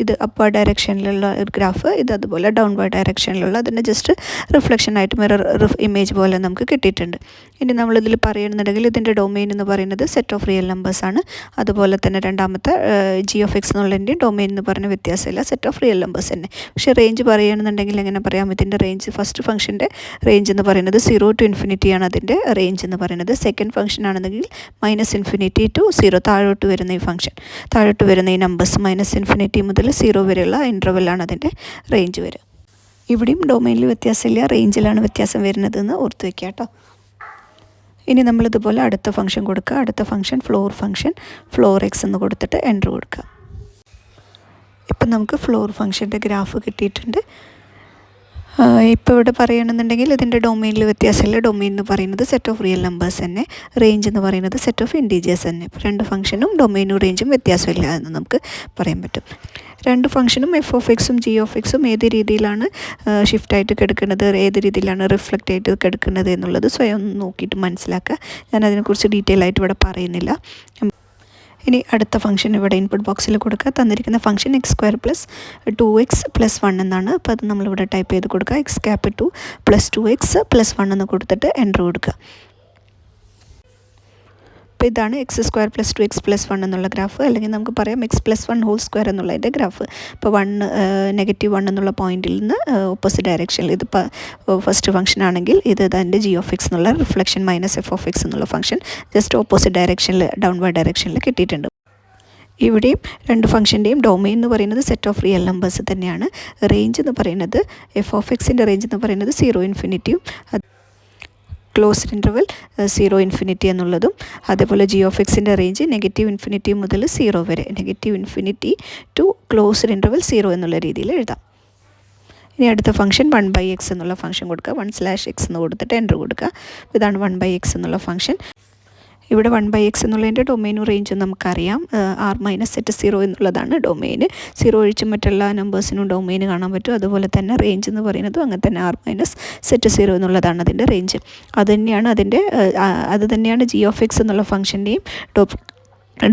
ഇത് അപ്വേർഡ് ഡയറക്ഷനിലുള്ള ഒരു ഗ്രാഫ്, ഇത് അതുപോലെ ഡൗൺവേർഡ് ഡയറക്ഷനിലുള്ള അതിൻ്റെ ജസ്റ്റ് റിഫ്ലക്ഷനായിട്ട് മിറർ ഇമേജ് പോലെ നമുക്ക് കിട്ടിയിട്ടുണ്ട്. ഇനി നമ്മളിതിൽ പറയുന്നുണ്ടെങ്കിൽ ഇതിൻ്റെ ഡൊമെയിൻ എന്ന് പറയുന്നത് സെറ്റ് ഓഫ് റിയൽ നമ്പേഴ്സാണ്. അതുപോലെ തന്നെ രണ്ടാമത്തെ ജി ഓഫ് എക്സ് എന്നുള്ളതിൻ്റെയും ഡൊമെയിൻ എന്ന് പറഞ്ഞ വ്യത്യാസമില്ല, സെറ്റ് ഓഫ് റിയൽ നമ്പേഴ്സ് തന്നെ. പക്ഷേ റേഞ്ച് പറയുകയാണെന്നുണ്ടെങ്കിൽ എങ്ങനെ പറയാം, ഇതിൻ്റെ റേഞ്ച് ഫസ്റ്റ് ഫംഗ്ഷൻ്റെ റേഞ്ച് എന്ന് പറയുന്നത് 0 to ഇൻഫിനിറ്റി ആണ് അതിൻ്റെ റേഞ്ച് എന്ന് പറയുന്നത്. സെക്കൻഡ് ഫംഗ്ഷൻ ആണെന്നെങ്കിൽ -∞ to 0 താഴോട്ട് വരുന്ന ഈ ഫംഗ്ഷൻ, താഴോട്ട് വരുന്ന ഈ നമ്പേഴ്സ് -∞ മുതൽ 0 വരെയുള്ള ഇൻ്റർവെല്ലാണ് അതിൻ്റെ റേഞ്ച് വരിക. ഇവിടെയും ഡൊമെയിനിൽ വ്യത്യാസമില്ല, റേഞ്ചിലാണ് വ്യത്യാസം വരുന്നതെന്ന് ഓർത്ത് വയ്ക്കുക കേട്ടോ. ഇനി നമ്മളിതുപോലെ അടുത്ത ഫംഗ്ഷൻ കൊടുക്കുക. അടുത്ത ഫംഗ്ഷൻ ഫ്ലോർ എക്സ് എന്ന് കൊടുത്തിട്ട് എൻ്റർ കൊടുക്കുക. ഇപ്പം നമുക്ക് ഫ്ലോർ ഫംഗ്ഷൻ്റെ ഗ്രാഫ് കിട്ടിയിട്ടുണ്ട്. ഇപ്പോൾ ഇവിടെ പറയുകയാണെന്നുണ്ടെങ്കിൽ ഇതിൻ്റെ ഡൊമെയിനിൽ വ്യത്യാസമില്ല. ഡൊമെയിൻ എന്ന് പറയുന്നത് സെറ്റ് ഓഫ് റിയൽ നമ്പേഴ്സ് തന്നെ, റേഞ്ച് എന്ന് പറയുന്നത് സെറ്റ് ഓഫ് ഇൻറ്റീജേഴ്സ് തന്നെ. ഇപ്പോൾ രണ്ട് ഫംഗ്ഷനും ഡൊമെയിനും റേഞ്ചും വ്യത്യാസമില്ല എന്ന് നമുക്ക് പറയാൻ പറ്റും. രണ്ട് ഫംഗ്ഷനും എഫ് ഓഫ് എക്സും ജി ഓഫ് എക്സും ഏത് രീതിയിലാണ് ഷിഫ്റ്റായിട്ട് കിടക്കുന്നത്, ഏത് രീതിയിലാണ് റിഫ്ലക്റ്റ് ആയിട്ട് കിടക്കുന്നത് എന്നുള്ളത് സ്വയം നോക്കിയിട്ട് മനസ്സിലാക്കുക. ഞാനതിനെക്കുറിച്ച് ഡീറ്റെയിൽ ആയിട്ട് ഇവിടെ പറയുന്നില്ല. ഇനി അടുത്ത ഫംഗ്ഷൻ ഇവിടെ ഇൻപുട്ട് ബോക്സിൽ കൊടുക്കുക. തന്നിരിക്കുന്ന ഫംഗ്ഷൻ x² + 2x + 1 എന്നാണ്. അപ്പോൾ അത് നമ്മളിവിടെ ടൈപ്പ് ചെയ്ത് കൊടുക്കുക. x∗2 + 2x + 1 എന്ന് കൊടുത്തിട്ട് എൻ്റർ കൊടുക്കുക. അപ്പോൾ ഇതാണ് x²+2x+1 എന്നുള്ള ഗ്രാഫ്, അല്ലെങ്കിൽ നമുക്ക് പറയാം x+1² എന്നുള്ളതിൻ്റെ ഗ്രാഫ്. ഇപ്പോൾ -1 എന്നുള്ള പോയിന്റിൽ നിന്ന് ഓപ്പോസിറ്റ് ഡയറക്ഷനിൽ, ഇതിപ്പോൾ ഫസ്റ്റ് ഫംഗ്ഷൻ ആണെങ്കിൽ ഇത് അതിൻ്റെ g(x) എന്നുള്ള റിഫ്ലക്ഷൻ -f(x) എന്നുള്ള ഫംഗ്ഷൻ ജസ്റ്റ് ഓപ്പോസിറ്റ് ഡയറക്ഷനിൽ, ഡൗൺവേർഡ് ഡയറക്ഷനിൽ കിട്ടിയിട്ടുണ്ട്. ഇവിടെയും രണ്ട് ഫംഗ്ഷൻ്റെയും ഡൊമെയിൻ എന്ന് പറയുന്നത് സെറ്റ് ഓഫ് റിയൽ നമ്പേഴ്സ് തന്നെയാണ്. റേഞ്ച് എന്ന് പറയുന്നത് f(x)ൻ്റെ റേഞ്ച് എന്ന് പറയുന്നത് 0-യും ക്ലോസ്ഡ് ഇൻ്റർവൽ 0-∞ എന്നുള്ളതും, അതേപോലെ g(x)ൻ്റെ റേഞ്ച് -∞ മുതൽ 0 വരെ, -∞ ടു ക്ലോസ്ഡ് ഇൻ്റർവൽ 0 എന്നുള്ള രീതിയിൽ എഴുതാം. ഇനി അടുത്ത ഫംഗ്ഷൻ 1/x എന്നുള്ള ഫംഗ്ഷൻ കൊടുക്കുക. 1/x എന്ന് കൊടുത്തിട്ട് എൻ്റർ കൊടുക്കുക. ഇതാണ് 1/x എന്നുള്ള ഫംഗ്ഷൻ. ഇവിടെ 1/x എന്നുള്ളതിൻ്റെ ഡൊമെയിനും റേഞ്ചും നമുക്കറിയാം. r-set0 എന്നുള്ളതാണ് ഡൊമെയിന്. 0 ഒഴിച്ച് മറ്റെല്ലാ നമ്പേഴ്സിനും ഡൊമെയിന് കാണാൻ പറ്റും. അതുപോലെ തന്നെ റേഞ്ച് എന്ന് പറയുന്നതും അങ്ങനെ തന്നെ r-set0 എന്നുള്ളതാണ് അതിൻ്റെ റേഞ്ച്. അത് തന്നെയാണ് g(x) എന്നുള്ള ഫംഗ്ഷൻ്റെയും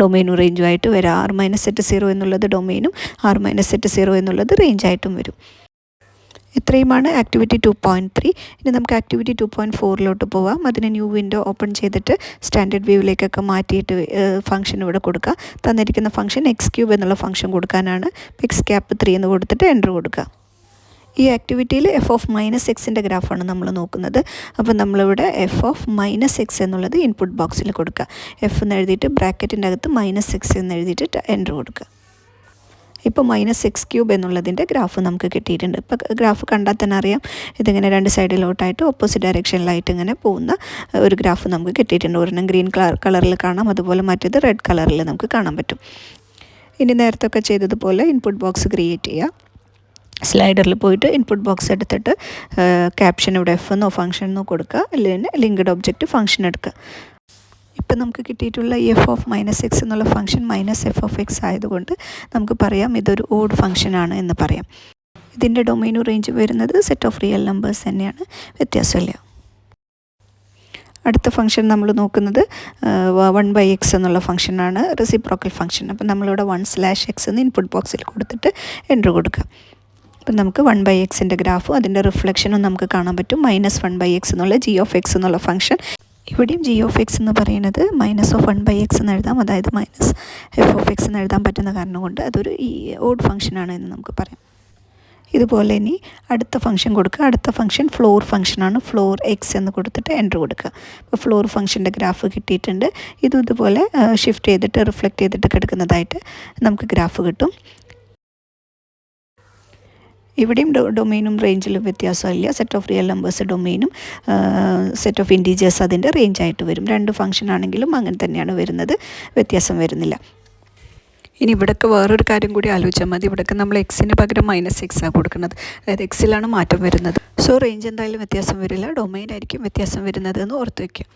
ഡൊമെയിനും റേഞ്ചുമായിട്ട് വരിക. r-set0 എന്നുള്ളത് ഡൊമെയിനും r-set0 എന്നുള്ളത് റേഞ്ചായിട്ടും വരും. ഇത്രയുമാണ് ആക്ടിവിറ്റി 2.3. ഇനി നമുക്ക് ആക്ടിവിറ്റി 2.4 പോവാം. അതിന് ന്യൂ വിൻഡോ ഓപ്പൺ ചെയ്തിട്ട് സ്റ്റാൻഡേർഡ് വ്യൂവിലേക്കൊക്കെ മാറ്റിയിട്ട് ഫംഗ്ഷൻ ഇവിടെ കൊടുക്കുക. തന്നിരിക്കുന്ന ഫംഗ്ഷൻ x³ എന്നുള്ള ഫംഗ്ഷൻ കൊടുക്കാനാണ്. x∩3 എന്ന് കൊടുത്തിട്ട് എൻ്റർ കൊടുക്കുക. ഈ ആക്ടിവിറ്റിയിൽ f(-x)ൻ്റെ ഗ്രാഫാണ് നമ്മൾ നോക്കുന്നത്. അപ്പോൾ നമ്മളിവിടെ f(-x) എന്നുള്ളത് ഇൻപുട്ട് ബോക്സിൽ കൊടുക്കുക. f എന്ന് എഴുതിയിട്ട് ബ്രാക്കറ്റിൻ്റെ അകത്ത് -x എന്ന് എഴുതിയിട്ട് എൻ്റർ കൊടുക്കുക. ഇപ്പോൾ -x³ എന്നുള്ളതിൻ്റെ ഗ്രാഫ് നമുക്ക് കിട്ടിയിട്ടുണ്ട്. ഇപ്പോൾ ഗ്രാഫ് കണ്ടാൽ തന്നെ അറിയാം, ഇതിങ്ങനെ രണ്ട് സൈഡിലോട്ടായിട്ട് ഓപ്പോസിറ്റ് ഡയറക്ഷനിലായിട്ട് ഇങ്ങനെ പോകുന്ന ഒരു ഗ്രാഫ് നമുക്ക് കിട്ടിയിട്ടുണ്ട്. ഒരെണ്ണം ഗ്രീൻ കളറിൽ കാണാം, അതുപോലെ മറ്റേത് റെഡ് കളറിൽ നമുക്ക് കാണാൻ പറ്റും. ഇനി നേരത്തെ ഒക്കെ ചെയ്തതുപോലെ ഇൻപുട്ട് ബോക്സ് ക്രിയേറ്റ് ചെയ്യുക. സ്ലൈഡറിൽ പോയിട്ട് ഇൻപുട്ട് ബോക്സ് എടുത്തിട്ട് ക്യാപ്ഷൻ ഇവിടെ f എന്നോ ഫംഗ്ഷൻ എന്നോ കൊടുക്കുക, അല്ലെങ്കിൽ ലിങ്ക്ഡ് ഒബ്ജക്റ്റ് ഫംഗ്ഷൻ എടുക്കുക. ഇപ്പം നമുക്ക് കിട്ടിയിട്ടുള്ള ഈ f(-x) എന്നുള്ള ഫംഗ്ഷൻ -f(x) ആയതുകൊണ്ട് നമുക്ക് പറയാം ഇതൊരു ഓഡ് ഫംഗ്ഷനാണ് എന്ന് പറയാം. ഇതിൻ്റെ ഡൊമെയിനും റേഞ്ച് വരുന്നത് സെറ്റ് ഓഫ് റിയൽ നമ്പേഴ്സ് തന്നെയാണ്, വ്യത്യാസമില്ല. അടുത്ത ഫംഗ്ഷൻ നമ്മൾ നോക്കുന്നത് 1/x എന്നുള്ള ഫംഗ്ഷനാണ്, റെസിപ്രോക്കൽ ഫംഗ്ഷൻ. അപ്പം നമ്മളിവിടെ 1/x എന്ന് ഇൻപുട്ട് ബോക്സിൽ കൊടുത്തിട്ട് എൻ്റർ കൊടുക്കുക. അപ്പം നമുക്ക് 1/xൻ്റെ ഗ്രാഫും അതിൻ്റെ റിഫ്ലക്ഷനും നമുക്ക് കാണാൻ പറ്റും. -1/x എന്നുള്ള g(x) എന്നുള്ള ഫംഗ്ഷൻ. ഇവിടെയും g(x) എന്ന് പറയുന്നത് -1/x എന്ന് എഴുതാം, അതായത് -f(x) എന്ന് എഴുതാൻ പറ്റുന്ന കാരണം കൊണ്ട് അതൊരു ഓഡ് ഫംഗ്ഷനാണ് എന്ന് നമുക്ക് പറയാം. ഇതുപോലെ ഇനി അടുത്ത ഫംഗ്ഷൻ കൊടുക്കുക. അടുത്ത ഫംഗ്ഷൻ ഫ്ലോർ ഫംഗ്ഷനാണ്. floor(x) എന്ന് കൊടുത്തിട്ട് എൻ്റർ കൊടുക്കുക. അപ്പോൾ ഫ്ലോർ ഫംഗ്ഷൻ്റെ ഗ്രാഫ് കിട്ടിയിട്ടുണ്ട്. ഇതുപോലെ ഷിഫ്റ്റ് ചെയ്തിട്ട് റിഫ്ലക്റ്റ് ചെയ്തിട്ട് കിടക്കുന്നതായിട്ട് നമുക്ക് ഗ്രാഫ് കിട്ടും. ഇവിടെയും ഡൊമെയിനും റേഞ്ചിലും വ്യത്യാസമില്ല. സെറ്റ് ഓഫ് റിയൽ നമ്പേഴ്സ് ഡൊമെയിനും സെറ്റ് ഓഫ് ഇൻറ്റീജേഴ്സ് അതിൻ്റെ റേഞ്ചായിട്ട് വരും. രണ്ട് ഫംഗ്ഷൻ ആണെങ്കിലും അങ്ങനെ തന്നെയാണ് വരുന്നത്, വ്യത്യാസം വരുന്നില്ല. ഇനി ഇവിടെയൊക്കെ വേറൊരു കാര്യം കൂടി ആലോചിച്ചാൽ മതി. ഇവിടെയൊക്കെ നമ്മൾ എക്സിന് പകരം -x ആണ് കൊടുക്കുന്നത്, അതായത് എക്സിലാണ് മാറ്റം വരുന്നത്. സോ റേഞ്ച് എന്തായാലും വ്യത്യാസം വരില്ല, ഡൊമെയിൻ ആയിരിക്കും വ്യത്യാസം വരുന്നത് എന്ന് ഓർത്ത് വയ്ക്കുക.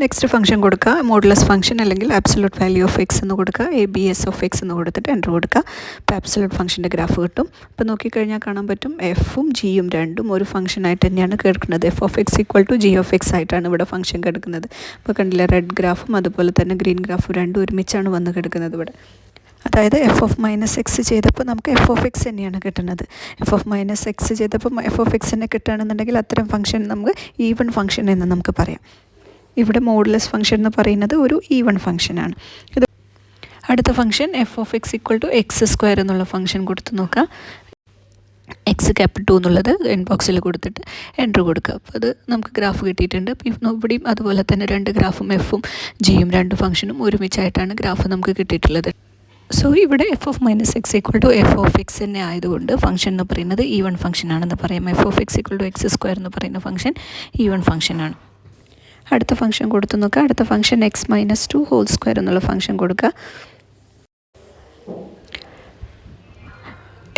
നെക്സ്റ്റ് ഫംഗ്ഷൻ കൊടുക്കുക. മോഡുലസ് ഫംഗ്ഷൻ അല്ലെങ്കിൽ ആബ്സലൂട്ട് വാല്യൂ ഓഫ് x എന്ന് കൊടുക്കുക. abs(x) എന്ന് കൊടുത്തിട്ട് എൻ്റർ കൊടുക്കുക. അപ്പോൾ ആബ്സലൂട്ട് ഫംഗ്ഷൻ്റെ ഗ്രാഫ് കിട്ടും. അപ്പോൾ നോക്കിക്കഴിഞ്ഞാൽ കാണാൻ പറ്റും എഫും ജിയും രണ്ടും ഒരു ഫംഗ്ഷനായിട്ട് തന്നെയാണ് കിടക്കുന്നത്. f(x) = g(x) ആയിട്ടാണ് ഇവിടെ ഫംഗ്ഷൻ കിടക്കുന്നത്. അപ്പോൾ കണ്ടില്ല, റെഡ് ഗ്രാഫും അതുപോലെ തന്നെ ഗ്രീൻ ഗ്രാഫും രണ്ടും ഒരുമിച്ചാണ് വന്ന് കിടക്കുന്നത് ഇവിടെ. അതായത് f(-x) ചെയ്തപ്പോൾ നമുക്ക് f(x) തന്നെയാണ് കിട്ടുന്നത്. f(-x) ചെയ്തപ്പോൾ f(x) കിട്ടുകയാണെന്നുണ്ടെങ്കിൽ അത്തരം ഫംഗ്ഷൻ നമുക്ക് ഈവൺ ഫംഗ്ഷൻ എന്ന് നമുക്ക് പറയാം. ഇവിടെ മോഡുലസ് ഫംഗ്ഷൻ എന്ന് പറയുന്നത് ഒരു ഈവൺ ഫംഗ്ഷനാണ്. ഇത് അടുത്ത ഫംഗ്ഷൻ f(x) = x² എന്നുള്ള ഫംഗ്ഷൻ കൊടുത്ത് നോക്കുക. x∩2 എന്നുള്ളത് ഇൻബോക്സിൽ കൊടുത്തിട്ട് എൻ്റർ കൊടുക്കുക. അപ്പോൾ അത് നമുക്ക് ഗ്രാഫ് കിട്ടിയിട്ടുണ്ട്. ഇവിടെയും അതുപോലെ തന്നെ രണ്ട് ഗ്രാഫും എഫും ജിയും രണ്ട് ഫംഗ്ഷനും ഒരുമിച്ചായിട്ടാണ് ഗ്രാഫ് നമുക്ക് കിട്ടിയിട്ടുള്ളത്. സോ ഇവിടെ f(-x) = f(x) തന്നെ ആയതുകൊണ്ട് ഫംഗ്ഷൻ എന്ന് പറയുന്നത് ഈവൺ ഫംഗ്ഷനാണെന്ന് പറയാം. f(x) = x² എന്ന് പറയുന്ന ഫംഗ്ഷൻ ഈവൺ ഫംഗ്ഷനാണ്. അടുത്ത ഫംഗ്ഷൻ കൊടുത്തു നോക്കുക. അടുത്ത ഫംഗ്ഷൻ x-2² എന്നുള്ള ഫംഗ്ഷൻ കൊടുക്കുക.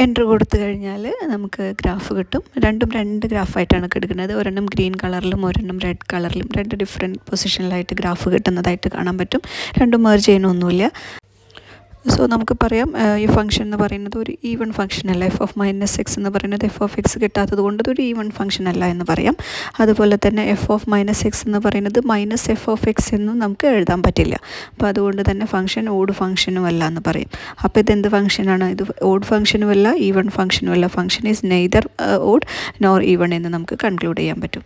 എൻ്റർ കൊടുത്തു കഴിഞ്ഞാൽ നമുക്ക് ഗ്രാഫ് കിട്ടും. രണ്ടും രണ്ട് ഗ്രാഫായിട്ടാണ് കിടക്കുന്നത്. ഒരെണ്ണം ഗ്രീൻ കളറിലും ഒരെണ്ണം റെഡ് കളറിലും രണ്ട് ഡിഫറെൻറ്റ് പൊസിഷനിലായിട്ട് ഗ്രാഫ് കിട്ടുന്നതായിട്ട് കാണാൻ പറ്റും. രണ്ടും മെർജ് ചെയ്യണമൊന്നുമില്ല. സോ നമുക്ക് പറയാം ഈ ഫംഗ്ഷൻ എന്ന് പറയുന്നത് ഒരു ഈവൺ ഫംഗ്ഷൻ അല്ല. f(-x) എന്ന് പറയുന്നത് f(x) കിട്ടാത്തത് കൊണ്ട് ഇതൊരു ഈവൺ ഫംഗ്ഷൻ അല്ല എന്ന് പറയാം. അതുപോലെ തന്നെ f(-x) എന്ന് പറയുന്നത് -f(x) എന്നും നമുക്ക് എഴുതാൻ പറ്റില്ല. അപ്പോൾ അതുകൊണ്ട് തന്നെ ഫംഗ്ഷൻ ഓഡ് ഫംഗ്ഷനും അല്ല എന്ന് പറയും. അപ്പോൾ ഇതെന്ത് ഫംഗ്ഷനാണ്? ഇത് ഓഡ് ഫംഗ്ഷനും അല്ല, ഈവൺ ഫംഗ്ഷനും അല്ല. Function is neither odd nor even എന്ന് നമുക്ക് കൺക്ലൂഡ് ചെയ്യാൻ പറ്റും.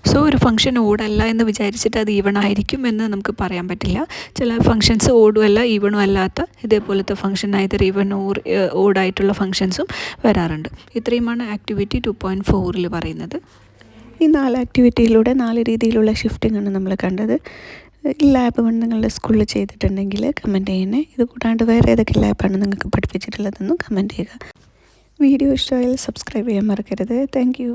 സോ ഒരു ഫംഗ്ഷൻ ഓടല്ല എന്ന് വിചാരിച്ചിട്ട് അത് ഈവൺ ആയിരിക്കും എന്ന് നമുക്ക് പറയാൻ പറ്റില്ല. ചില ഫംഗ്ഷൻസ് ഓടും അല്ല ഈവണും അല്ലാത്ത ഇതേപോലത്തെ ഫംഗ്ഷൻ ഐദർ ഈവൺ ഓർ ഓടായിട്ടുള്ള ഫംഗ്ഷൻസും വരാറുണ്ട്. ഇത്രയുമാണ് ആക്ടിവിറ്റി 2.4 പറയുന്നത്. ഈ 4 ആക്ടിവിറ്റിയിലൂടെ 4 രീതിയിലുള്ള ഷിഫ്റ്റിംഗ് ആണ് നമ്മൾ കണ്ടത്. ഈ ലാബ് നിങ്ങളുടെ സ്കൂളിൽ ചെയ്തിട്ടുണ്ടെങ്കിൽ കമൻറ്റ് ചെയ്യണേ. ഇത് കൂടാണ്ട് വേറെ ഏതൊക്കെ ലാബാണ് നിങ്ങൾക്ക് പഠിപ്പിച്ചിട്ടുള്ളതെന്നും കമൻറ്റ് ചെയ്യുക. വീഡിയോ ഇഷ്ടമായാൽ സബ്സ്ക്രൈബ് ചെയ്യാൻ മറക്കരുത്. Thank you.